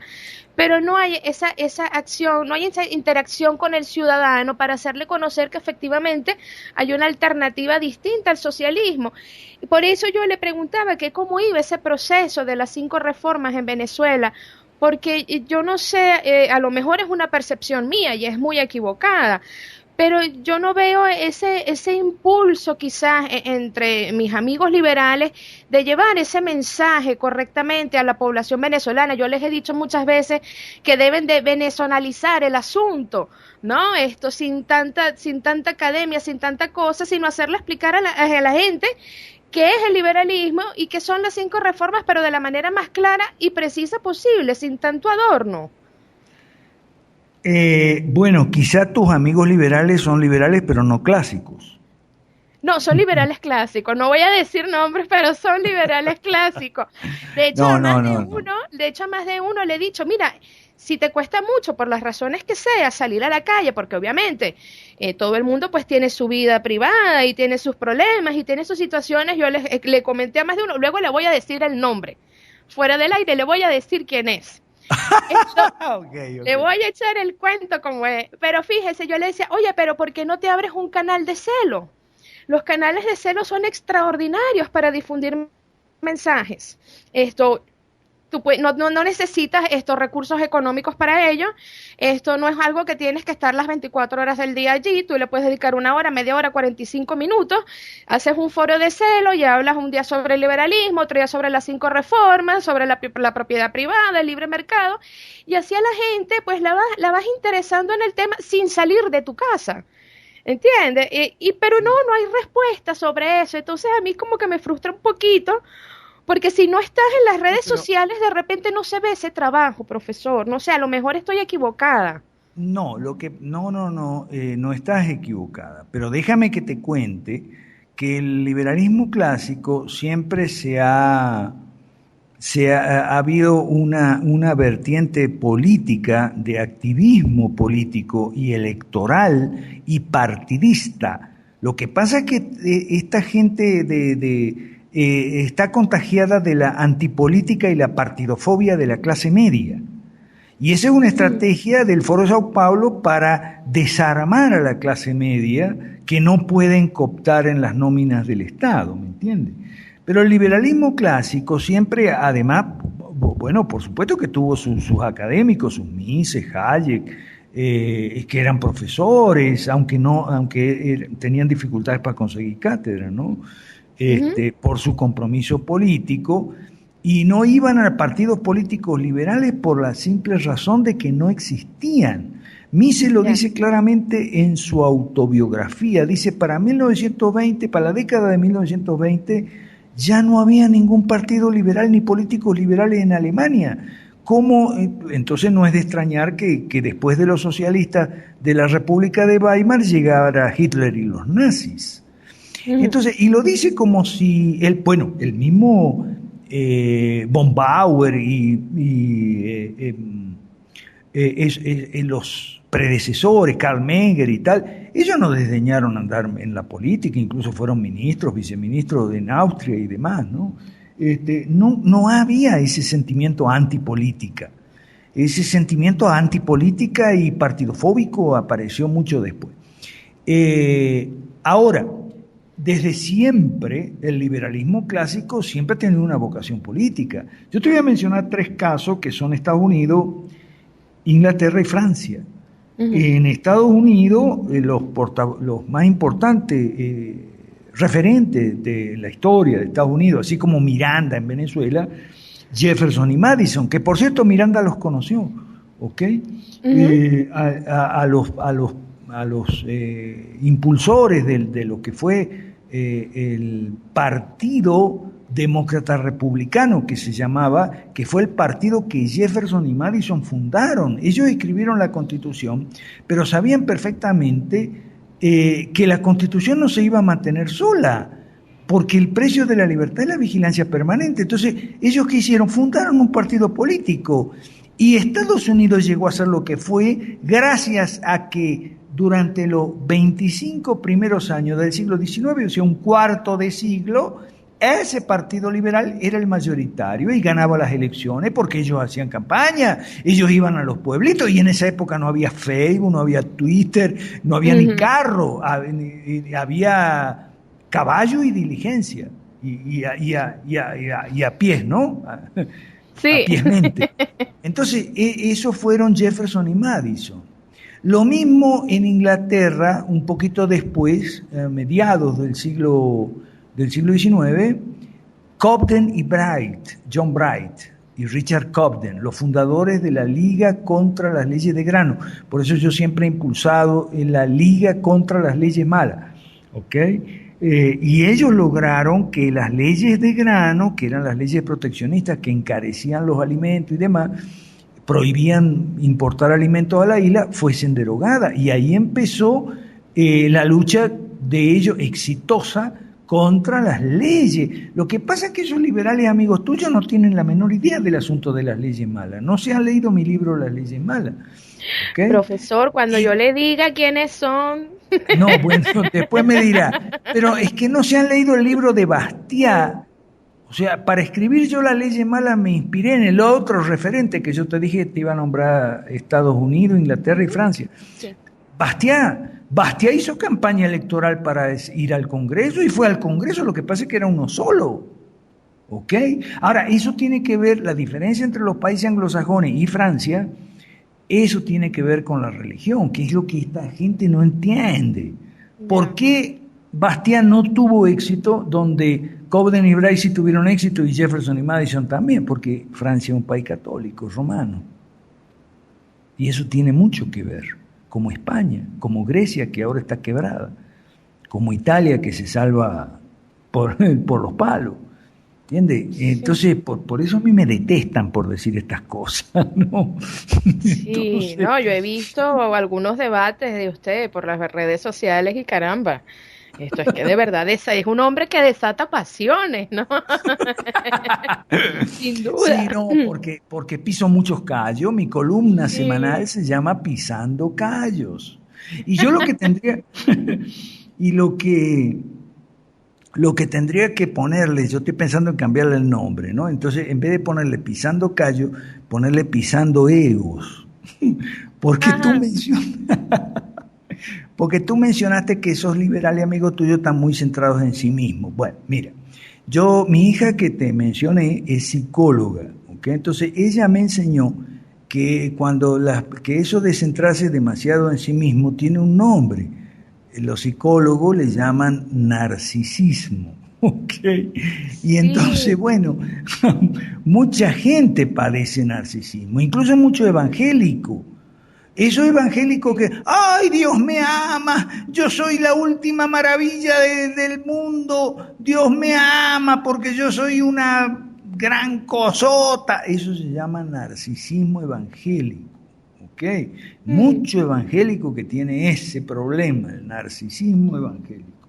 pero no hay esa acción, no hay esa interacción con el ciudadano para hacerle conocer que efectivamente hay una alternativa distinta al socialismo. Y por eso yo le preguntaba que cómo iba ese proceso de las 5 reformas en Venezuela, porque yo no sé, a lo mejor es una percepción mía y es muy equivocada, pero yo no veo ese impulso quizás entre mis amigos liberales de llevar ese mensaje correctamente a la población venezolana. Yo les he dicho muchas veces que deben de venezonalizar el asunto, ¿no? Esto sin tanta academia, sin tanta cosa, sino hacerle explicar a la gente qué es el liberalismo y qué son las 5 reformas, pero de la manera más clara y precisa posible, sin tanto adorno. Bueno, quizá tus amigos liberales son liberales, pero no clásicos. No, son liberales clásicos. No voy a decir nombres, pero son liberales clásicos. De hecho, a más de uno le he dicho, mira, si te cuesta mucho, por las razones que sea, salir a la calle, porque obviamente todo el mundo pues tiene su vida privada y tiene sus problemas y tiene sus situaciones, yo le comenté a más de uno, luego le voy a decir el nombre, fuera del aire le voy a decir quién es. Okay. Le voy a echar el cuento como es, pero fíjese, yo le decía, oye, pero ¿por qué no te abres un canal de celo? Los canales de celo son extraordinarios para difundir mensajes. Tú no necesitas estos recursos económicos para ello. Esto no es algo que tienes que estar las 24 horas del día allí. Tú le puedes dedicar 1 hora, media hora, 45 minutos. Haces un foro de celo y hablas un día sobre el liberalismo, otro día sobre las 5 reformas, sobre la propiedad privada, el libre mercado. Y así a la gente pues la vas interesando en el tema sin salir de tu casa. ¿Entiendes? Pero no hay respuesta sobre eso. Entonces a mí como que me frustra un poquito. Porque si no estás en las redes sociales, de repente no se ve ese trabajo, profesor. No sé, a lo mejor estoy equivocada. No, no estás equivocada. Pero déjame que te cuente que el liberalismo clásico siempre ha habido una vertiente política, de activismo político y electoral y partidista Lo que pasa es que esta gente está contagiada de la antipolítica y la partidofobia de la clase media. Y esa es una estrategia del Foro de Sao Paulo para desarmar a la clase media que no pueden cooptar en las nóminas del Estado, ¿me entiendes? Pero el liberalismo clásico siempre, además, bueno, por supuesto que tuvo sus académicos, sus Mises, Hayek, que eran profesores, aunque tenían dificultades para conseguir cátedra, ¿no? Por su compromiso político, y no iban a partidos políticos liberales por la simple razón de que no existían. Mises lo dice claramente en su autobiografía, dice, para la década de 1920, ya no había ningún partido liberal ni políticos liberales en Alemania. ¿Cómo? Entonces no es de extrañar que después de los socialistas de la República de Weimar llegara Hitler y los nazis. Entonces, y lo dice como si el mismo von Bauer y los predecesores, Karl Menger y tal, ellos no desdeñaron andar en la política, incluso fueron ministros, viceministros en Austria y demás, ¿no? No había ese sentimiento antipolítica. Ese sentimiento antipolítica y partidofóbico apareció mucho después. Ahora, desde siempre, el liberalismo clásico siempre ha tenido una vocación política. Yo te voy a mencionar 3 casos que son Estados Unidos, Inglaterra y Francia. En Estados Unidos, los más importantes referentes de la historia de Estados Unidos, así como Miranda en Venezuela, Jefferson y Madison, que por cierto Miranda los conoció, ¿ok? A los impulsores de lo que fue el Partido Demócrata Republicano, que se llamaba, que fue el partido que Jefferson y Madison fundaron. Ellos escribieron la Constitución, pero sabían perfectamente que la Constitución no se iba a mantener sola, porque el precio de la libertad es la vigilancia permanente. Entonces, ¿ellos qué hicieron? Fundaron un partido político, y Estados Unidos llegó a ser lo que fue gracias a que durante los 25 primeros años del siglo XIX, o sea, un cuarto de siglo, ese partido liberal era el mayoritario y ganaba las elecciones porque ellos hacían campaña, ellos iban a los pueblitos, y en esa época no había Facebook, no había Twitter, no había ni carro, había caballo y diligencia, y a pies, ¿no? Sí. A piesmente. Entonces, esos fueron Jefferson y Madison. Lo mismo en Inglaterra, un poquito después, a mediados del siglo XIX, Cobden y Bright, John Bright y Richard Cobden, los fundadores de la Liga contra las Leyes de Grano. Por eso yo siempre he impulsado en la Liga contra las Leyes Malas, ¿ok? Y ellos lograron que las leyes de grano, que eran las leyes proteccionistas que encarecían los alimentos y demás, prohibían importar alimentos a la isla, fuesen derogadas. Y ahí empezó la lucha de ellos exitosa contra las leyes. Lo que pasa es que esos liberales amigos tuyos no tienen la menor idea del asunto de las leyes malas. No se han leído mi libro Las Leyes Malas. ¿Okay? Profesor, cuando yo le diga quiénes son... No, bueno, después me dirá. Pero es que no se han leído el libro de Bastiat. O sea, para escribir yo Las Leyes Malas me inspiré en el otro referente que yo te dije, te iba a nombrar Estados Unidos, Inglaterra y Francia. Sí. Bastiat hizo campaña electoral para ir al Congreso y fue al Congreso, lo que pasa es que era uno solo. ¿Ok? Ahora, eso tiene que ver, la diferencia entre los países anglosajones y Francia, eso tiene que ver con la religión, que es lo que esta gente no entiende. ¿Por qué Bastiat no tuvo éxito donde Cobden y Bright sí tuvieron éxito y Jefferson y Madison también? Porque Francia es un país católico, romano. Y eso tiene mucho que ver. Como España, como Grecia, que ahora está quebrada, como Italia, que se salva por los palos, ¿entiendes? Entonces, por eso a mí me detestan por decir estas cosas, ¿no? Sí, Entonces, no, yo he visto algunos debates de usted por las redes sociales y caramba, esto es que de verdad es un hombre que desata pasiones, ¿no? Sin duda. Sí, no, porque piso muchos callos. Mi columna semanal se llama Pisando Callos. Y yo lo que tendría, Y lo que tendría que ponerle, yo estoy pensando en cambiarle el nombre, ¿no? Entonces, en vez de ponerle pisando callo, ponerle pisando egos. Porque porque tú mencionaste que esos liberales amigos tuyos están muy centrados en sí mismos. Bueno, mira, mi hija que te mencioné es psicóloga, ¿ok? Entonces, ella me enseñó que que eso de centrarse demasiado en sí mismo tiene un nombre. Los psicólogos le llaman narcisismo, ¿ok? Y entonces, bueno, mucha gente padece narcisismo, incluso mucho evangélico. Esos evangélicos que, ¡ay, Dios me ama! Yo soy la última maravilla del mundo. Dios me ama porque yo soy una gran cosota. Eso se llama narcisismo evangélico. ¿Ok? Mucho evangélico que tiene ese problema, el narcisismo evangélico.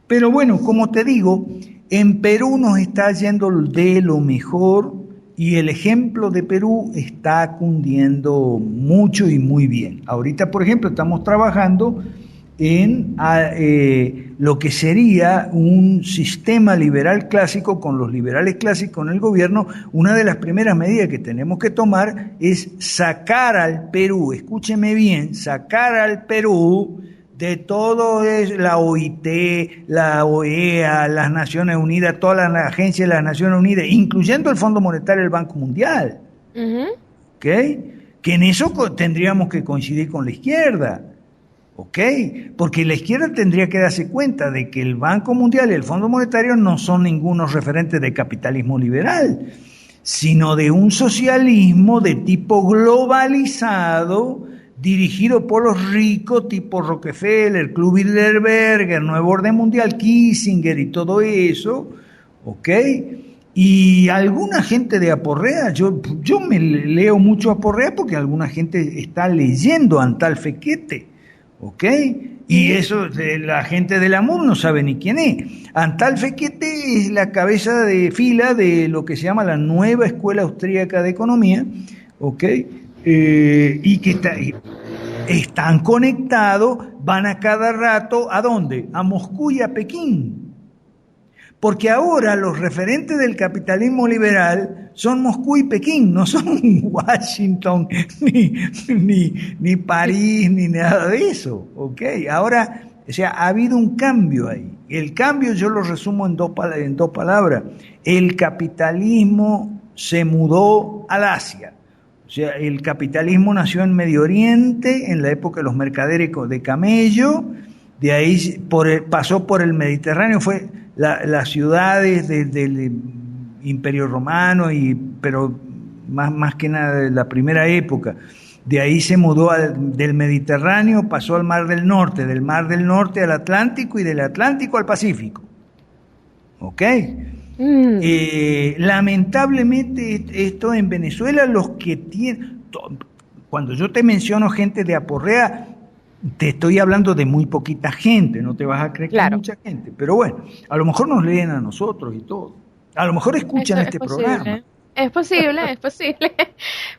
Pero bueno, como te digo, en Perú nos está yendo de lo mejor. Y el ejemplo de Perú está cundiendo mucho y muy bien. Ahorita, por ejemplo, estamos trabajando en lo que sería un sistema liberal clásico con los liberales clásicos en el gobierno. Una de las primeras medidas que tenemos que tomar es sacar al Perú, escúcheme bien, sacar al Perú de todo la OIT, la OEA, las Naciones Unidas, todas las agencias de las Naciones Unidas, incluyendo el Fondo Monetario y el Banco Mundial. ¿Ok? Que en eso tendríamos que coincidir con la izquierda. ¿Ok? Porque la izquierda tendría que darse cuenta de que el Banco Mundial y el Fondo Monetario no son ningunos referentes de capitalismo liberal, sino de un socialismo de tipo globalizado, dirigido por los ricos, tipo Rockefeller, Club Bilderberg, el Nuevo Orden Mundial, Kissinger y todo eso, ¿ok? Y alguna gente de Aporrea, yo me leo mucho Aporrea porque alguna gente está leyendo Antal Fekete, ¿ok? Y eso, la gente de la MUD no sabe ni quién es. Antal Fekete es la cabeza de fila de lo que se llama la nueva Escuela Austríaca de Economía, ¿ok? Y que están conectados, van a cada rato, ¿a dónde? A Moscú y a Pekín. Porque ahora los referentes del capitalismo liberal son Moscú y Pekín, no son Washington, ni París, ni nada de eso, ¿ok? Ahora, o sea, ha habido un cambio ahí. El cambio yo lo resumo en dos palabras. El capitalismo se mudó al Asia. O sea, el capitalismo nació en Medio Oriente, en la época de los mercaderes de camello, de ahí pasó por el Mediterráneo, fue las ciudades del Imperio Romano, pero más que nada de la primera época. De ahí se mudó del Mediterráneo, pasó al Mar del Norte al Atlántico y del Atlántico al Pacífico. ¿Ok? Lamentablemente esto en Venezuela, los que tienen, cuando yo te menciono gente de Aporrea, te estoy hablando de muy poquita gente, no te vas a creer que hay mucha gente, pero bueno, a lo mejor nos leen a nosotros y todo, a lo mejor escuchan este programa. Es posible, es posible.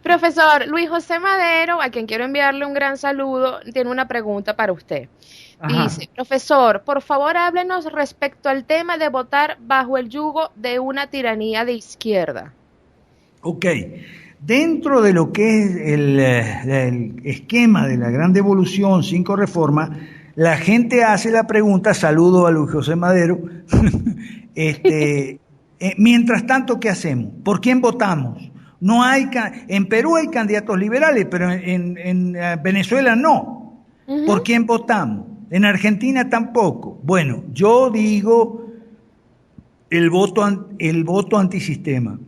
Profesor Luis José Madero, a quien quiero enviarle un gran saludo, tiene una pregunta para usted. Ajá. Dice, profesor, por favor háblenos respecto al tema de votar bajo el yugo de una tiranía de izquierda. Ok, dentro de lo que es el esquema de la Gran Devolución, 5 reformas, la gente hace la pregunta, saludo a Luis José Madero, mientras tanto, ¿qué hacemos? ¿Por quién votamos? No hay, en Perú hay candidatos liberales, pero en Venezuela no. Uh-huh. ¿Por quién votamos? En Argentina tampoco. Bueno, yo digo el voto antisistema.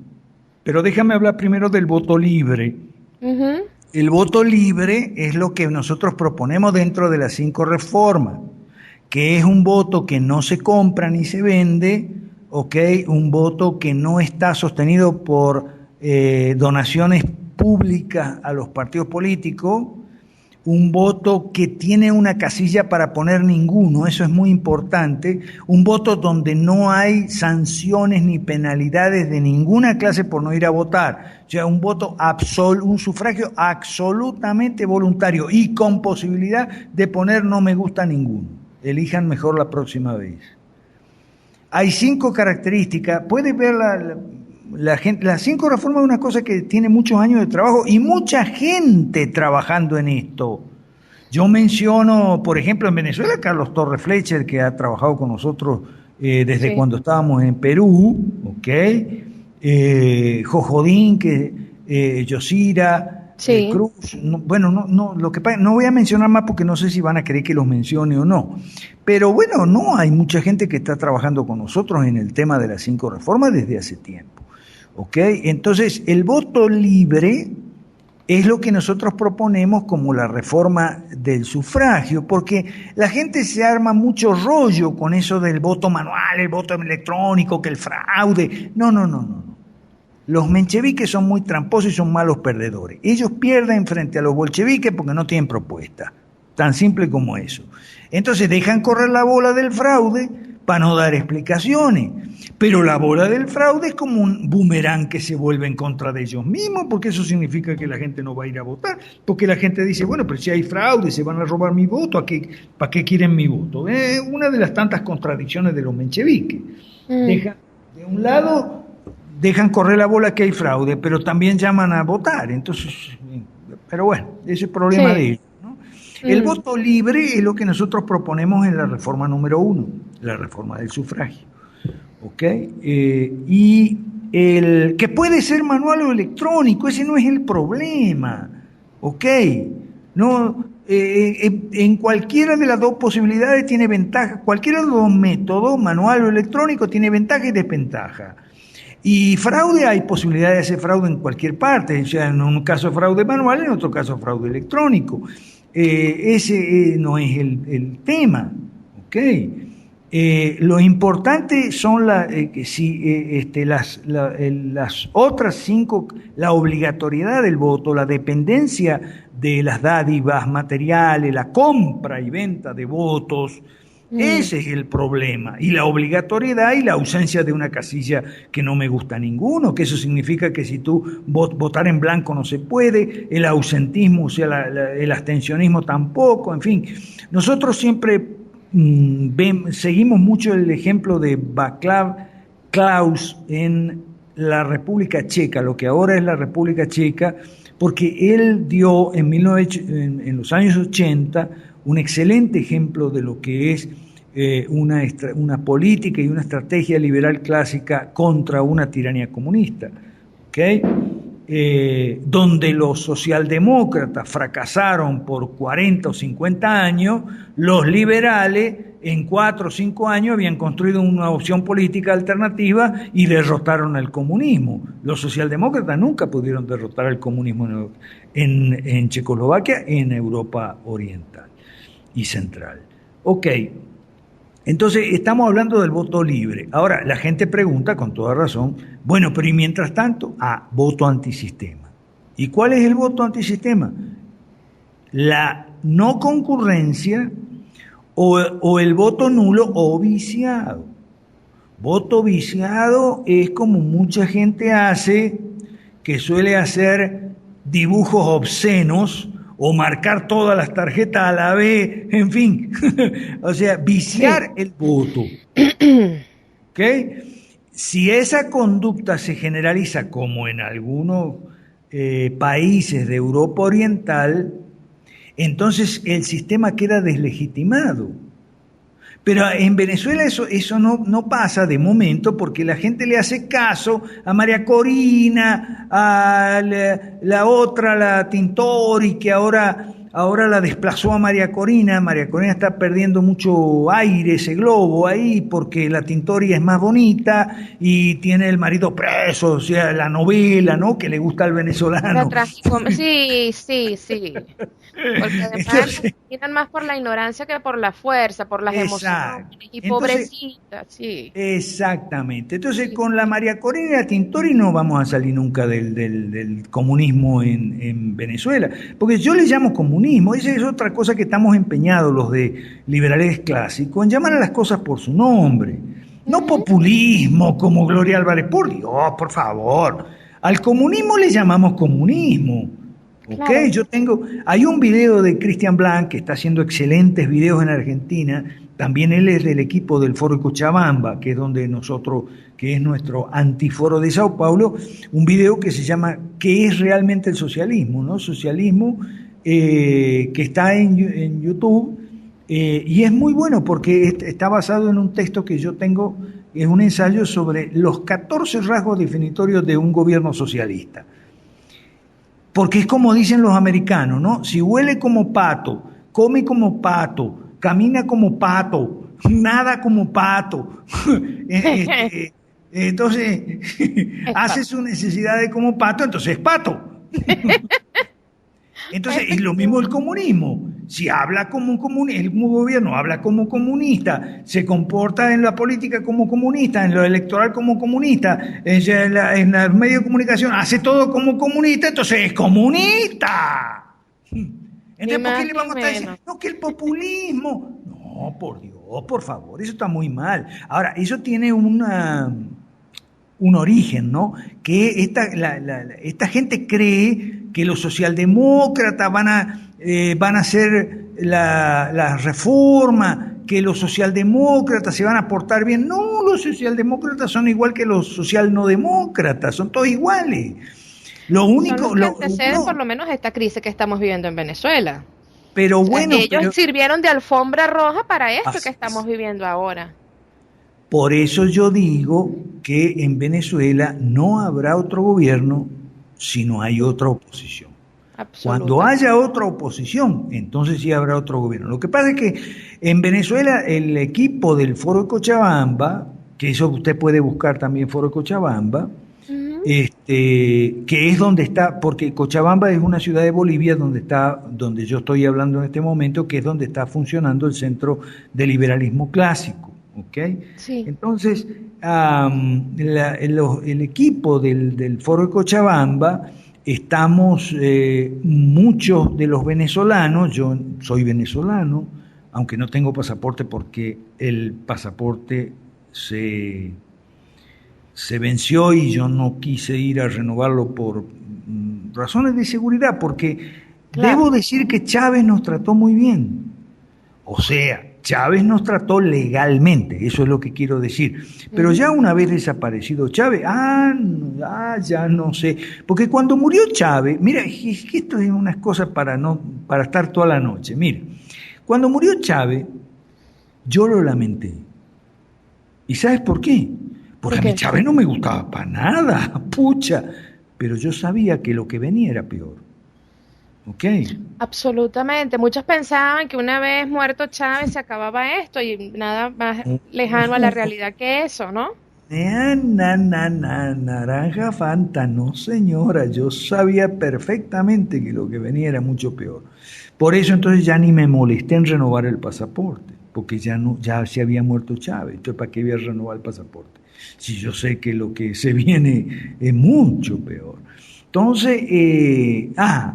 Pero déjame hablar primero del voto libre. Uh-huh. El voto libre es lo que nosotros proponemos dentro de las 5 reformas, que es un voto que no se compra ni se vende, ¿okay? Un voto que no está sostenido por donaciones públicas a los partidos políticos, un voto que tiene una casilla para poner ninguno, eso es muy importante, un voto donde no hay sanciones ni penalidades de ninguna clase por no ir a votar, o sea, un voto un sufragio absolutamente voluntario y con posibilidad de poner no me gusta a ninguno. elijan mejor la próxima vez. Hay 5 características, puedes ver la gente, las 5 reformas es una cosa que tiene muchos años de trabajo y mucha gente trabajando en esto. Yo menciono, por ejemplo, en Venezuela, Carlos Torres Fletcher, que ha trabajado con nosotros desde cuando estábamos en Perú, ¿ok? Jojodín, Yosira, Cruz. Lo que pasa, no voy a mencionar más porque no sé si van a querer que los mencione o no. Pero bueno, no, hay mucha gente que está trabajando con nosotros en el tema de las 5 reformas desde hace tiempo, ¿ok? Entonces, el voto libre es lo que nosotros proponemos como la reforma del sufragio, porque la gente se arma mucho rollo con eso del voto manual, el voto electrónico, que el fraude. No. Los mencheviques son muy tramposos y son malos perdedores. Ellos pierden frente a los bolcheviques porque no tienen propuesta. Tan simple como eso. Entonces dejan correr la bola del fraude para no dar explicaciones. Pero la bola del fraude es como un boomerang que se vuelve en contra de ellos mismos, porque eso significa que la gente no va a ir a votar. Porque la gente dice, bueno, pero si hay fraude, se van a robar mi voto, ¿para qué quieren mi voto? Es una de las tantas contradicciones de los mencheviques. De un lado, dejan correr la bola que hay fraude, pero también llaman a votar. Entonces, pero bueno, ese es el problema de ellos, ¿no? El voto libre es lo que nosotros proponemos en la reforma número 1, la reforma del sufragio. ¿Ok? Y el que puede ser manual o electrónico, ese no es el problema. ¿Ok? No, en cualquiera de las dos posibilidades tiene ventaja, cualquiera de los dos métodos, manual o electrónico, tiene ventaja y desventaja. Y fraude, hay posibilidad de hacer fraude en cualquier parte, o sea, en un caso fraude manual, en otro caso fraude electrónico. Ese no es el tema, ¿ok? Lo importante son las otras 5, la obligatoriedad del voto, la dependencia de las dádivas materiales, la compra y venta de votos. Ese es el problema, y la obligatoriedad y la ausencia de una casilla que no me gusta a ninguno, que eso significa que si tú votar en blanco no se puede, el ausentismo, o sea, el abstencionismo tampoco, en fin. Nosotros siempre seguimos mucho el ejemplo de Václav Klaus en la República Checa, lo que ahora es la República Checa, porque él dio en los años 80 un excelente ejemplo de lo que es una política y una estrategia liberal clásica contra una tiranía comunista, ¿okay? Donde los socialdemócratas fracasaron por 40 o 50 años, los liberales en 4 o 5 años habían construido una opción política alternativa y derrotaron al comunismo. Los socialdemócratas nunca pudieron derrotar al comunismo en Checoslovaquia, en Europa Oriental y Central. Ok, entonces estamos hablando del voto libre. Ahora, la gente pregunta con toda razón, bueno, pero y mientras tanto, voto antisistema. ¿Y cuál es el voto antisistema? La no concurrencia o el voto nulo o viciado. Voto viciado es como mucha gente hace, que suele hacer dibujos obscenos o marcar todas las tarjetas a la vez, en fin, o sea, viciar el voto. ¿Ok? Si esa conducta se generaliza como en algunos países de Europa Oriental, entonces el sistema queda deslegitimado. Pero en Venezuela eso no pasa de momento, porque la gente le hace caso a María Corina, a la otra, la Tintori, que ahora la desplazó a María Corina. María Corina está perdiendo mucho aire, ese globo ahí, porque la Tintori es más bonita y tiene el marido preso, o sea, la novela, ¿no?, que le gusta al venezolano. Sí. Porque además miran más por la ignorancia que por la fuerza, por las emociones. Y pobrecita, sí. Exactamente. Entonces, con la María Corina y la Tintori no vamos a salir nunca del comunismo en Venezuela. Porque yo le llamo comunismo, esa es otra cosa que estamos empeñados los de liberales clásicos, en llamar a las cosas por su nombre. No populismo como Gloria Álvarez, por Dios, por favor. Al comunismo le llamamos comunismo. ¿Okay? Claro. Hay un video de Cristian Blanc que está haciendo excelentes videos en Argentina, también él es del equipo del Foro de Cochabamba, que es donde nosotros, que es nuestro antiforo de Sao Paulo, un video que se llama ¿Qué es realmente el socialismo? ¿No? Socialismo, que está en YouTube, y es muy bueno porque está basado en un texto que yo tengo, es un ensayo sobre los 14 rasgos definitorios de un gobierno socialista. Porque es como dicen los americanos, ¿no? Si huele como pato, come como pato, camina como pato, nada como pato, entonces hace sus necesidades como pato, entonces es pato. Entonces es lo mismo el comunismo. Si habla como un comunista, el gobierno habla como comunista, se comporta en la política como comunista, en lo electoral como comunista, en los medios de comunicación hace todo como comunista, entonces es comunista. Entonces, ¿por qué le vamos a estar diciendo, no, que el populismo? No, por Dios, por favor, eso está muy mal. Ahora, eso tiene un origen, ¿no? Que esta gente cree que los socialdemócratas van a hacer la reforma, que los socialdemócratas se van a portar bien. No, los socialdemócratas son igual que los social no demócratas, son todos iguales. Lo único, son los que anteceden por lo menos esta crisis que estamos viviendo en Venezuela. Pero bueno, ellos sirvieron de alfombra roja para esto que estamos viviendo ahora. Por eso yo digo que en Venezuela no habrá otro gobierno si no hay otra oposición. Cuando haya otra oposición, entonces sí habrá otro gobierno. Lo que pasa es que en Venezuela el equipo del Foro de Cochabamba, que eso usted puede buscar también Foro de Cochabamba, que es donde está, porque Cochabamba es una ciudad de Bolivia donde yo estoy hablando en este momento, que es donde está funcionando el Centro de Liberalismo Clásico. ¿Okay? Sí. Entonces, el equipo del Foro de Cochabamba, estamos muchos de los venezolanos, yo soy venezolano, aunque no tengo pasaporte porque el pasaporte se venció y yo no quise ir a renovarlo por razones de seguridad, porque debo decir que Chávez nos trató muy bien. O sea, Chávez nos trató legalmente, eso es lo que quiero decir. Pero ya una vez desaparecido Chávez, ya no sé. Porque cuando murió Chávez, mira, es que esto es unas cosas para estar toda la noche. Mira, cuando murió Chávez, yo lo lamenté. ¿Y sabes por qué? Porque a mí Chávez no me gustaba para nada, pucha. Pero yo sabía que lo que venía era peor. ¿Ok? Absolutamente. Muchos pensaban que una vez muerto Chávez se acababa esto y nada más lejano a la realidad que eso, ¿no? Naranja Fanta, no señora, yo sabía perfectamente que lo que venía era mucho peor. Por eso entonces ya ni me molesté en renovar el pasaporte, porque ya se había muerto Chávez, entonces ¿para qué voy a renovar el pasaporte? Si yo sé que lo que se viene es mucho peor. Entonces,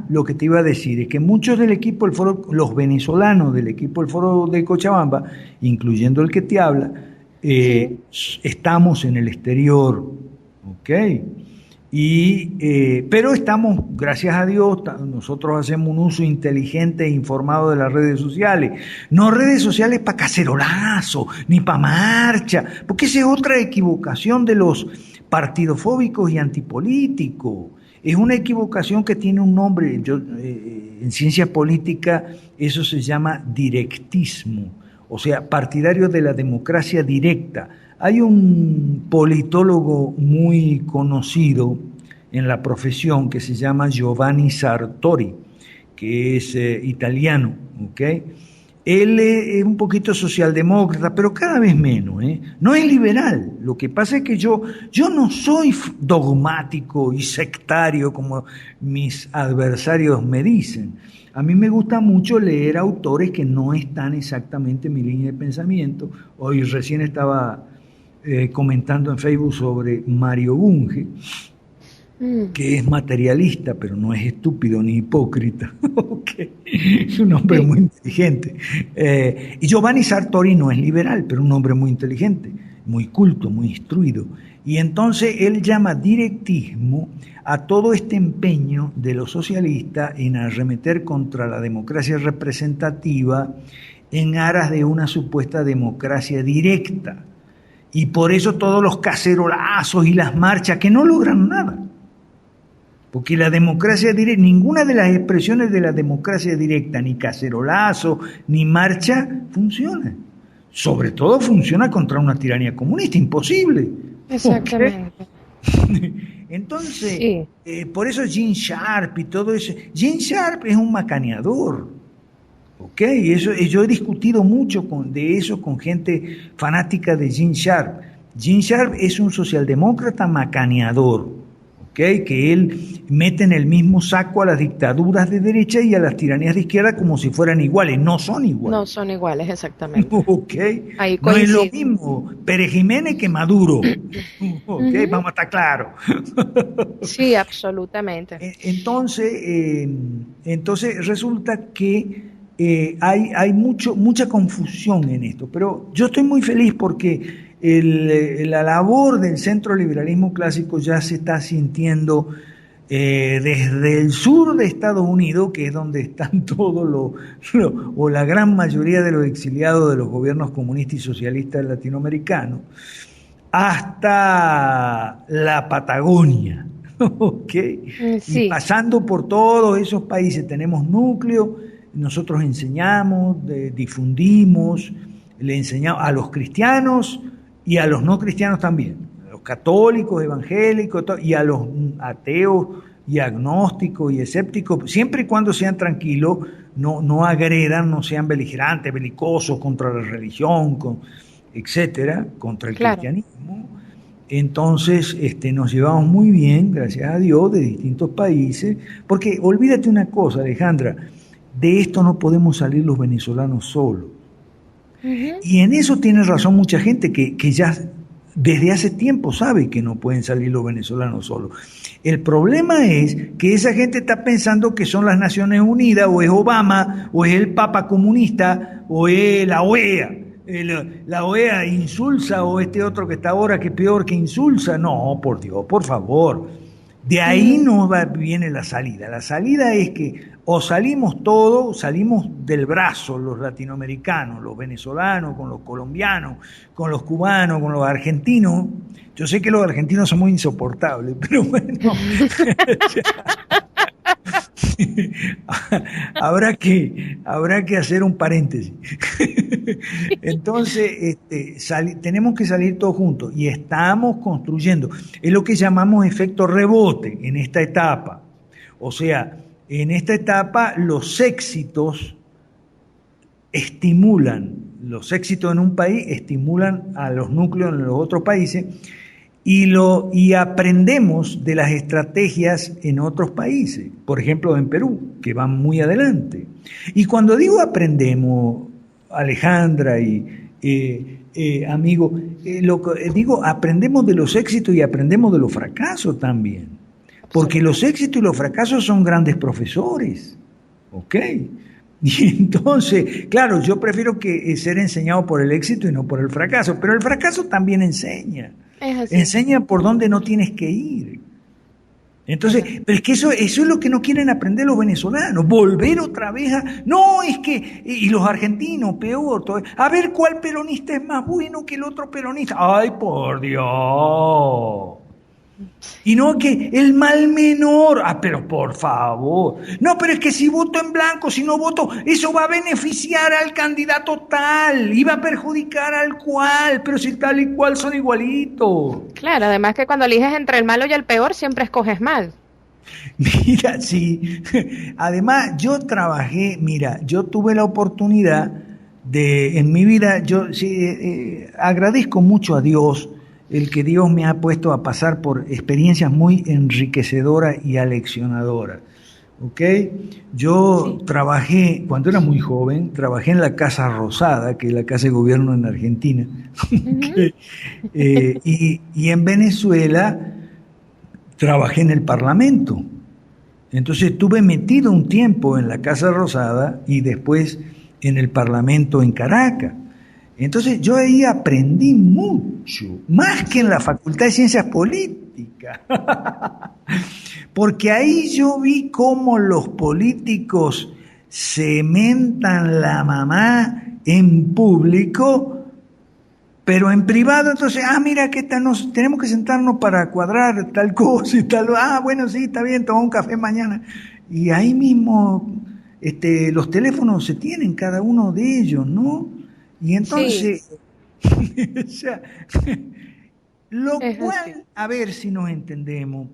lo que te iba a decir es que muchos del equipo del Foro, los venezolanos del equipo del Foro de Cochabamba, incluyendo el que te habla, estamos en el exterior, ¿ok? Pero estamos, gracias a Dios, nosotros hacemos un uso inteligente e informado de las redes sociales. No redes sociales para cacerolazo, ni para marcha, porque esa es otra equivocación de los partidofóbicos y antipolíticos. Es una equivocación que tiene un nombre, en ciencia política eso se llama directismo, o sea, partidario de la democracia directa. Hay un politólogo muy conocido en la profesión que se llama Giovanni Sartori, que es italiano, ¿ok? Él es un poquito socialdemócrata, pero cada vez menos, ¿eh? No es liberal. Lo que pasa es que yo no soy dogmático y sectario como mis adversarios me dicen. A mí me gusta mucho leer autores que no están exactamente en mi línea de pensamiento. Hoy recién estaba comentando en Facebook sobre Mario Bunge, que es materialista, pero no es estúpido ni hipócrita. Okay. Es un hombre muy inteligente. Y Giovanni Sartori no es liberal, pero un hombre muy inteligente, muy culto, muy instruido. Y entonces él llama directismo a todo este empeño de los socialistas en arremeter contra la democracia representativa en aras de una supuesta democracia directa. Y por eso todos los cacerolazos y las marchas que no logran nada. Porque la democracia directa, ninguna de las expresiones de la democracia directa, ni cacerolazo, ni marcha, funciona. Sobre todo funciona contra una tiranía comunista, imposible. Exactamente. Entonces, sí. Por eso Gene Sharp y todo eso. Gene Sharp es un macaneador. ¿Ok? Eso, yo he discutido mucho de eso con gente fanática de Gene Sharp. Gene Sharp es un socialdemócrata macaneador, ¿ok? Que él mete en el mismo saco a las dictaduras de derecha y a las tiranías de izquierda como si fueran iguales. No son iguales. No son iguales, exactamente. ¿Ok? No es lo mismo Pérez Jiménez que Maduro. ¿Ok? Vamos a estar claros. Sí, absolutamente. Entonces resulta que hay mucha confusión en esto, pero yo estoy muy feliz porque la labor del centro liberalismo clásico ya se está sintiendo desde el sur de Estados Unidos, que es donde están todos o la gran mayoría de los exiliados de los gobiernos comunistas y socialistas latinoamericanos, hasta la Patagonia, ¿ok? Sí. Y pasando por todos esos países tenemos núcleos. Nosotros enseñamos, difundimos, le enseñamos a los cristianos y a los no cristianos también, a los católicos, evangélicos y a los ateos y agnósticos y escépticos, siempre y cuando sean tranquilos, no agredan, no sean beligerantes, belicosos contra la religión, etcétera, contra el cristianismo. Entonces nos llevamos muy bien, gracias a Dios, de distintos países, porque olvídate una cosa, Alejandra, de esto no podemos salir los venezolanos solos. Y en eso tiene razón mucha gente que ya desde hace tiempo sabe que no pueden salir los venezolanos solos. El problema es que esa gente está pensando que son las Naciones Unidas, o es Obama, o es el Papa comunista, o es la OEA. La OEA insulsa, o este otro que está ahora que es peor que insulsa. No, por Dios, por favor. De ahí no viene la salida. La salida es que o salimos todos, salimos del brazo, los latinoamericanos, los venezolanos, con los colombianos, con los cubanos, con los argentinos. Yo sé que los argentinos son muy insoportables, pero bueno. habrá que hacer un paréntesis. Entonces, tenemos que salir todos juntos y estamos construyendo. Es lo que llamamos efecto rebote en esta etapa. O sea, en esta etapa los éxitos en un país estimulan a los núcleos en los otros países y aprendemos de las estrategias en otros países, por ejemplo en Perú, que van muy adelante. Y cuando digo aprendemos, Alejandra y amigo, digo aprendemos de los éxitos y aprendemos de los fracasos también. Porque los éxitos y los fracasos son grandes profesores, ¿ok? Y entonces, claro, yo prefiero que ser enseñado por el éxito y no por el fracaso, pero el fracaso también enseña. Enseña por dónde no tienes que ir. Entonces, pero es que eso es lo que no quieren aprender los venezolanos, volver otra vez no, es que, y los argentinos, peor, a ver cuál peronista es más bueno que el otro peronista. ¡Ay, por Dios! Y no que el mal menor, pero por favor, no, pero es que si voto en blanco, si no voto, eso va a beneficiar al candidato tal, y va a perjudicar al cual, pero si tal y cual son igualitos. Claro, además que cuando eliges entre el malo y el peor, siempre escoges mal. Mira, sí, además yo tuve la oportunidad en mi vida, agradezco mucho a Dios, el que Dios me ha puesto a pasar por experiencias muy enriquecedoras y aleccionadoras. ¿Ok? Yo trabajé, cuando era muy joven, trabajé en la Casa Rosada, que es la Casa de Gobierno en Argentina. ¿Okay? Y en Venezuela trabajé en el Parlamento. Entonces estuve metido un tiempo en la Casa Rosada y después en el Parlamento en Caracas. Entonces yo ahí aprendí mucho, más que en la Facultad de Ciencias Políticas, porque ahí yo vi cómo los políticos se mentan la mamá en público, pero en privado, entonces, mira, que tenemos que sentarnos para cuadrar tal cosa y tal, bueno, sí, está bien, toma un café mañana. Y ahí mismo los teléfonos se tienen, cada uno de ellos, ¿no? Y entonces, o sea, lo cual, a ver si nos entendemos,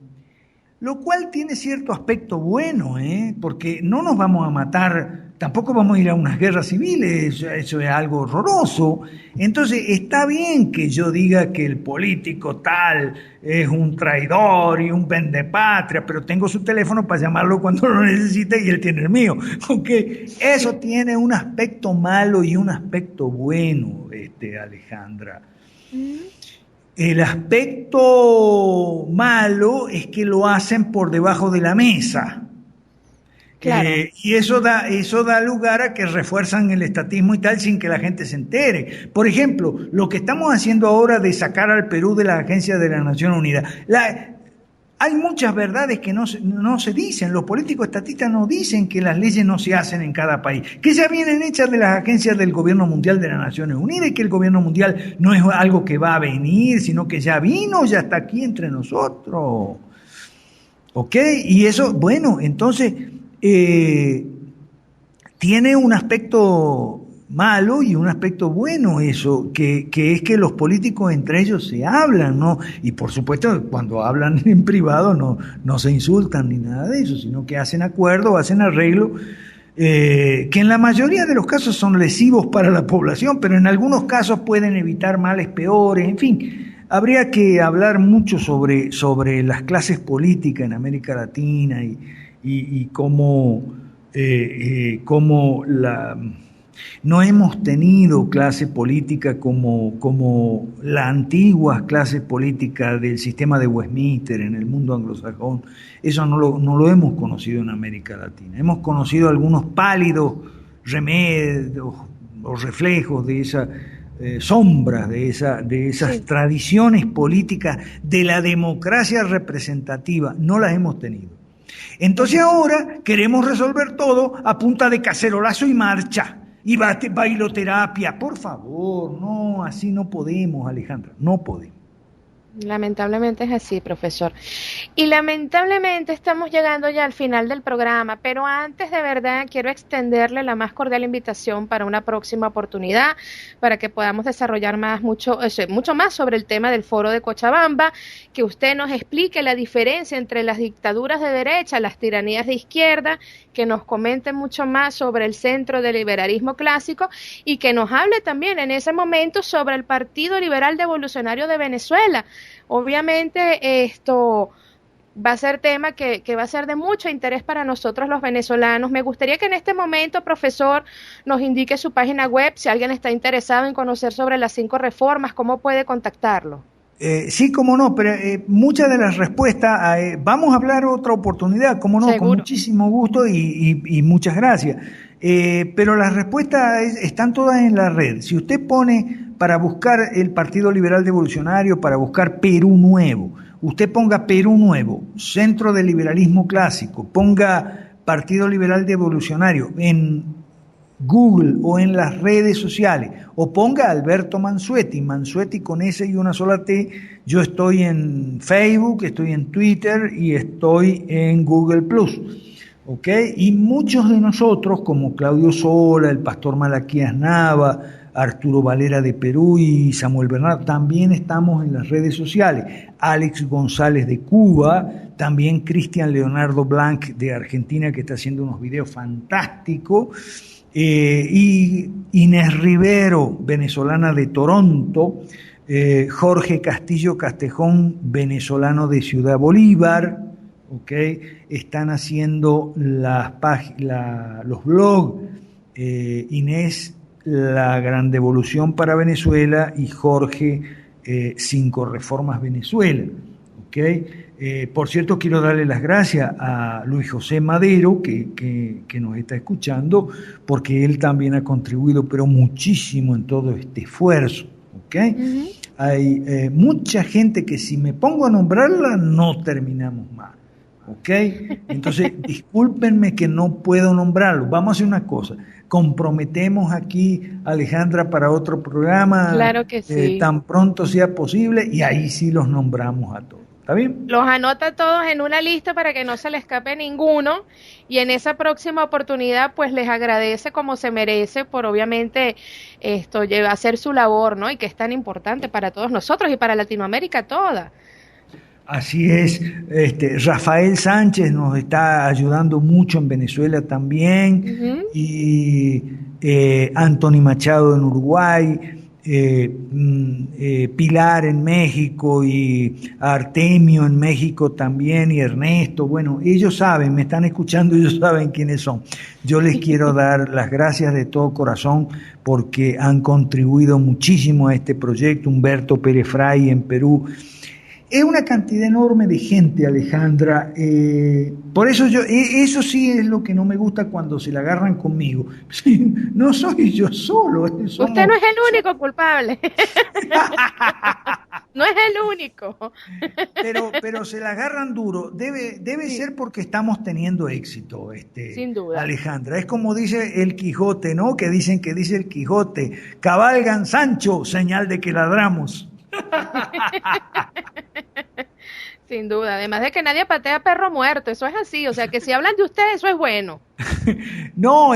lo cual tiene cierto aspecto bueno, porque no nos vamos a matar, tampoco vamos a ir a unas guerras civiles, eso es algo horroroso. Entonces está bien que yo diga que el político tal es un traidor y un vendepatria, pero tengo su teléfono para llamarlo cuando lo necesite y él tiene el mío. Okay. Eso tiene un aspecto malo y un aspecto bueno, Alejandra. El aspecto malo es que lo hacen por debajo de la mesa. Claro. Y eso da lugar a que refuerzan el estatismo y tal sin que la gente se entere. Por ejemplo, lo que estamos haciendo ahora de sacar al Perú de la Agencia de la Nación Unida. Hay muchas verdades que no se dicen. Los políticos estatistas no dicen que las leyes no se hacen en cada país, que ya vienen hechas de las agencias del Gobierno Mundial de las Naciones Unidas y que el Gobierno Mundial no es algo que va a venir, sino que ya vino, ya está aquí entre nosotros. ¿Ok? Y eso, bueno, entonces tiene un aspecto malo y un aspecto bueno eso, que es que los políticos entre ellos se hablan, ¿no? Y por supuesto cuando hablan en privado no se insultan ni nada de eso, sino que hacen acuerdos, hacen arreglos, que en la mayoría de los casos son lesivos para la población, pero en algunos casos pueden evitar males peores, en fin. Habría que hablar mucho sobre las clases políticas en América Latina y cómo no hemos tenido clase política como la antigua clase política del sistema de Westminster en el mundo anglosajón. Eso no lo hemos conocido en América Latina. Hemos conocido algunos pálidos remedios o reflejos de esa sombras de esas tradiciones políticas de la democracia representativa. No las hemos tenido. Entonces ahora queremos resolver todo a punta de cacerolazo y marcha. Y bailoterapia, por favor, no, así no podemos, Alejandra, no podemos. Lamentablemente es así, profesor. Y lamentablemente estamos llegando ya al final del programa, pero antes de verdad quiero extenderle la más cordial invitación para una próxima oportunidad, para que podamos desarrollar mucho más sobre el tema del Foro de Cochabamba, que usted nos explique la diferencia entre las dictaduras de derecha, las tiranías de izquierda, que nos comente mucho más sobre el Centro del Liberalismo Clásico y que nos hable también en ese momento sobre el Partido Liberal Revolucionario de Venezuela. Obviamente esto va a ser tema que va a ser de mucho interés para nosotros los venezolanos. Me gustaría que en este momento, profesor, nos indique su página web, si alguien está interesado en conocer sobre las 5 reformas, ¿cómo puede contactarlo? Sí, cómo no, pero muchas de las respuestas, vamos a hablar otra oportunidad, cómo no, ¿seguro? Con muchísimo gusto y muchas gracias. Pero las respuestas están todas en la red. Si usted pone para buscar el Partido Liberal Revolucionario, para buscar Perú Nuevo, usted ponga Perú Nuevo, Centro del Liberalismo Clásico, ponga Partido Liberal Revolucionario en Google o en las redes sociales, o ponga Alberto Mansuetti con S y una sola T. Yo estoy en Facebook, estoy en Twitter y estoy en Google+. ¿Ok? Y muchos de nosotros, como Claudio Sola, el pastor Malaquías Nava, Arturo Valera de Perú y Samuel Bernardo, también estamos en las redes sociales. Alex González de Cuba, también Cristian Leonardo Blanc de Argentina, que está haciendo unos videos fantásticos. Y Inés Rivero, venezolana de Toronto, Jorge Castillo Castejón, venezolano de Ciudad Bolívar, ¿okay? Están haciendo los blogs, Inés, La Gran Devolución para Venezuela, y Jorge, 5 Reformas Venezuela, ¿okay? Por cierto, quiero darle las gracias a Luis José Madero, que nos está escuchando, porque él también ha contribuido, pero muchísimo en todo este esfuerzo. ¿Okay? Uh-huh. Hay mucha gente que si me pongo a nombrarla no terminamos más. ¿ok? Entonces, discúlpenme que no puedo nombrarlo. Vamos a hacer una cosa. Comprometemos aquí a Alejandra para otro programa, Claro que sí. tan pronto sea posible, y ahí sí los nombramos a todos. ¿Está bien? Los anota todos en una lista para que no se le escape ninguno y en esa próxima oportunidad pues les agradece como se merece por obviamente esto lleva a hacer su labor, ¿no? Y que es tan importante para todos nosotros y para Latinoamérica toda. Así es, Rafael Sánchez nos está ayudando mucho en Venezuela también, y Anthony Machado en Uruguay, Pilar en México y Artemio en México también y Ernesto. Bueno, ellos saben, me están escuchando, ellos saben quiénes son. Yo les quiero dar las gracias de todo corazón porque han contribuido muchísimo a este proyecto. Humberto Pérez Fray en Perú. Es una cantidad enorme de gente, Alejandra. Por eso eso sí es lo que no me gusta cuando se la agarran conmigo. No soy yo solo. Usted no es el único culpable. No es el único. Pero se la agarran duro. Debe ser porque estamos teniendo éxito, sin duda. Alejandra. Es como dice el Quijote, ¿no? Que dice el Quijote, cabalgan Sancho, señal de que ladramos. Sin duda, además de que nadie patea perro muerto, eso es así, o sea que si hablan de ustedes, eso es bueno. No,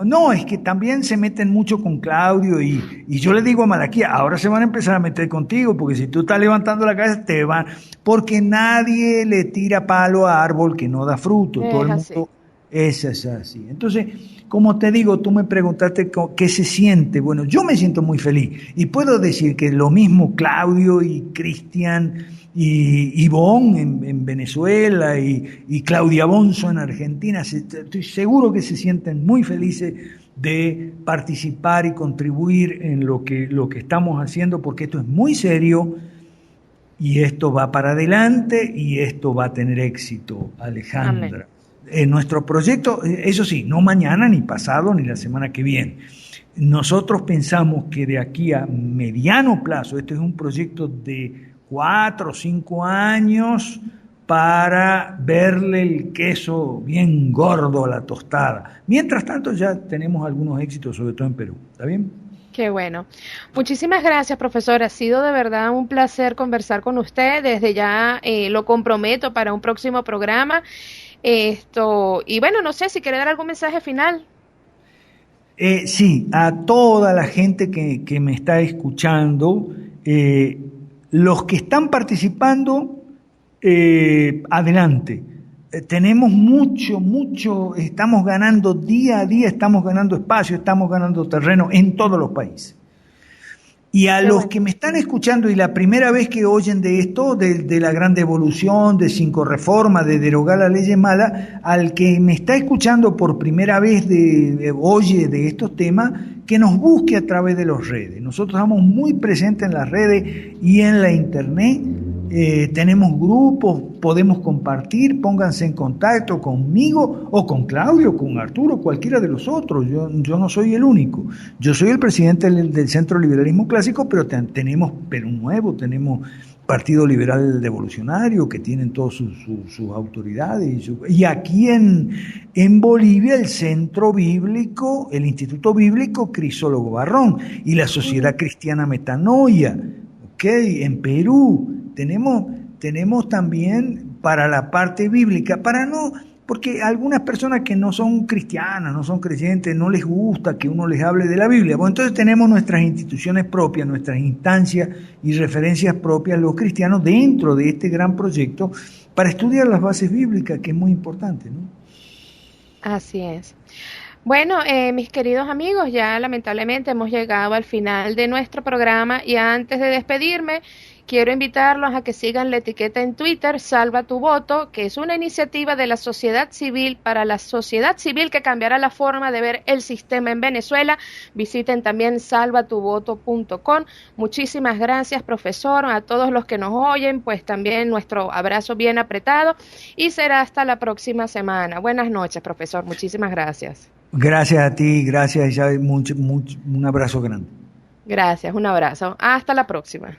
no, es que también se meten mucho con Claudio y yo le digo a Malaquía, ahora se van a empezar a meter contigo, porque si tú estás levantando la cabeza, te van, porque nadie le tira palo a árbol que no da fruto, todo el mundo es así. Entonces, como te digo, tú me preguntaste qué se siente. Bueno, yo me siento muy feliz y puedo decir que lo mismo Claudio y Cristian y Ivonne en Venezuela y Claudia Bonzo en Argentina, estoy seguro que se sienten muy felices de participar y contribuir en lo que estamos haciendo, porque esto es muy serio y esto va para adelante y esto va a tener éxito, Alejandra. Amén. Nuestro proyecto, eso sí, no mañana, ni pasado, ni la semana que viene. Nosotros pensamos que de aquí a mediano plazo, esto es un proyecto de 4 o 5 años para verle el queso bien gordo a la tostada. Mientras tanto ya tenemos algunos éxitos, sobre todo en Perú. ¿Está bien? Qué bueno. Muchísimas gracias, profesor. Ha sido de verdad un placer conversar con usted. Desde ya lo comprometo para un próximo programa. Y bueno, no sé si quiere dar algún mensaje final. Sí, a toda la gente que me está escuchando, los que están participando, adelante. Tenemos mucho, estamos ganando día a día, estamos ganando espacio, estamos ganando terreno en todos los países. Y a los que me están escuchando y la primera vez que oyen de esto, de la gran devolución, de 5 reformas, de derogar la ley mala, al que me está escuchando por primera vez oye de estos temas, que nos busque a través de las redes. Nosotros estamos muy presentes en las redes y en la internet. Tenemos grupos, podemos compartir, pónganse en contacto conmigo o con Claudio, con Arturo, cualquiera de los otros. Yo no soy el único. Yo soy el presidente del Centro Liberalismo Clásico, pero tenemos Perú Nuevo, tenemos Partido Liberal Devolucionario, que tienen todas sus autoridades. Y aquí en Bolivia, el Centro Bíblico, el Instituto Bíblico Crisólogo Barrón y la Sociedad Cristiana Metanoia. Okay, en Perú tenemos también para la parte bíblica, porque algunas personas que no son cristianas, no son creyentes, no les gusta que uno les hable de la Biblia. Bueno, entonces tenemos nuestras instituciones propias, nuestras instancias y referencias propias, los cristianos, dentro de este gran proyecto, para estudiar las bases bíblicas, que es muy importante, ¿no? Así es. Bueno, mis queridos amigos, ya lamentablemente hemos llegado al final de nuestro programa y antes de despedirme, quiero invitarlos a que sigan la etiqueta en Twitter, Salva tu Voto, que es una iniciativa de la sociedad civil para la sociedad civil que cambiará la forma de ver el sistema en Venezuela. Visiten también salvatuvoto.com. Muchísimas gracias, profesor, a todos los que nos oyen, pues también nuestro abrazo bien apretado y será hasta la próxima semana. Buenas noches, profesor, muchísimas gracias. Gracias a ti, gracias Isabel, un abrazo grande. Gracias, un abrazo. Hasta la próxima.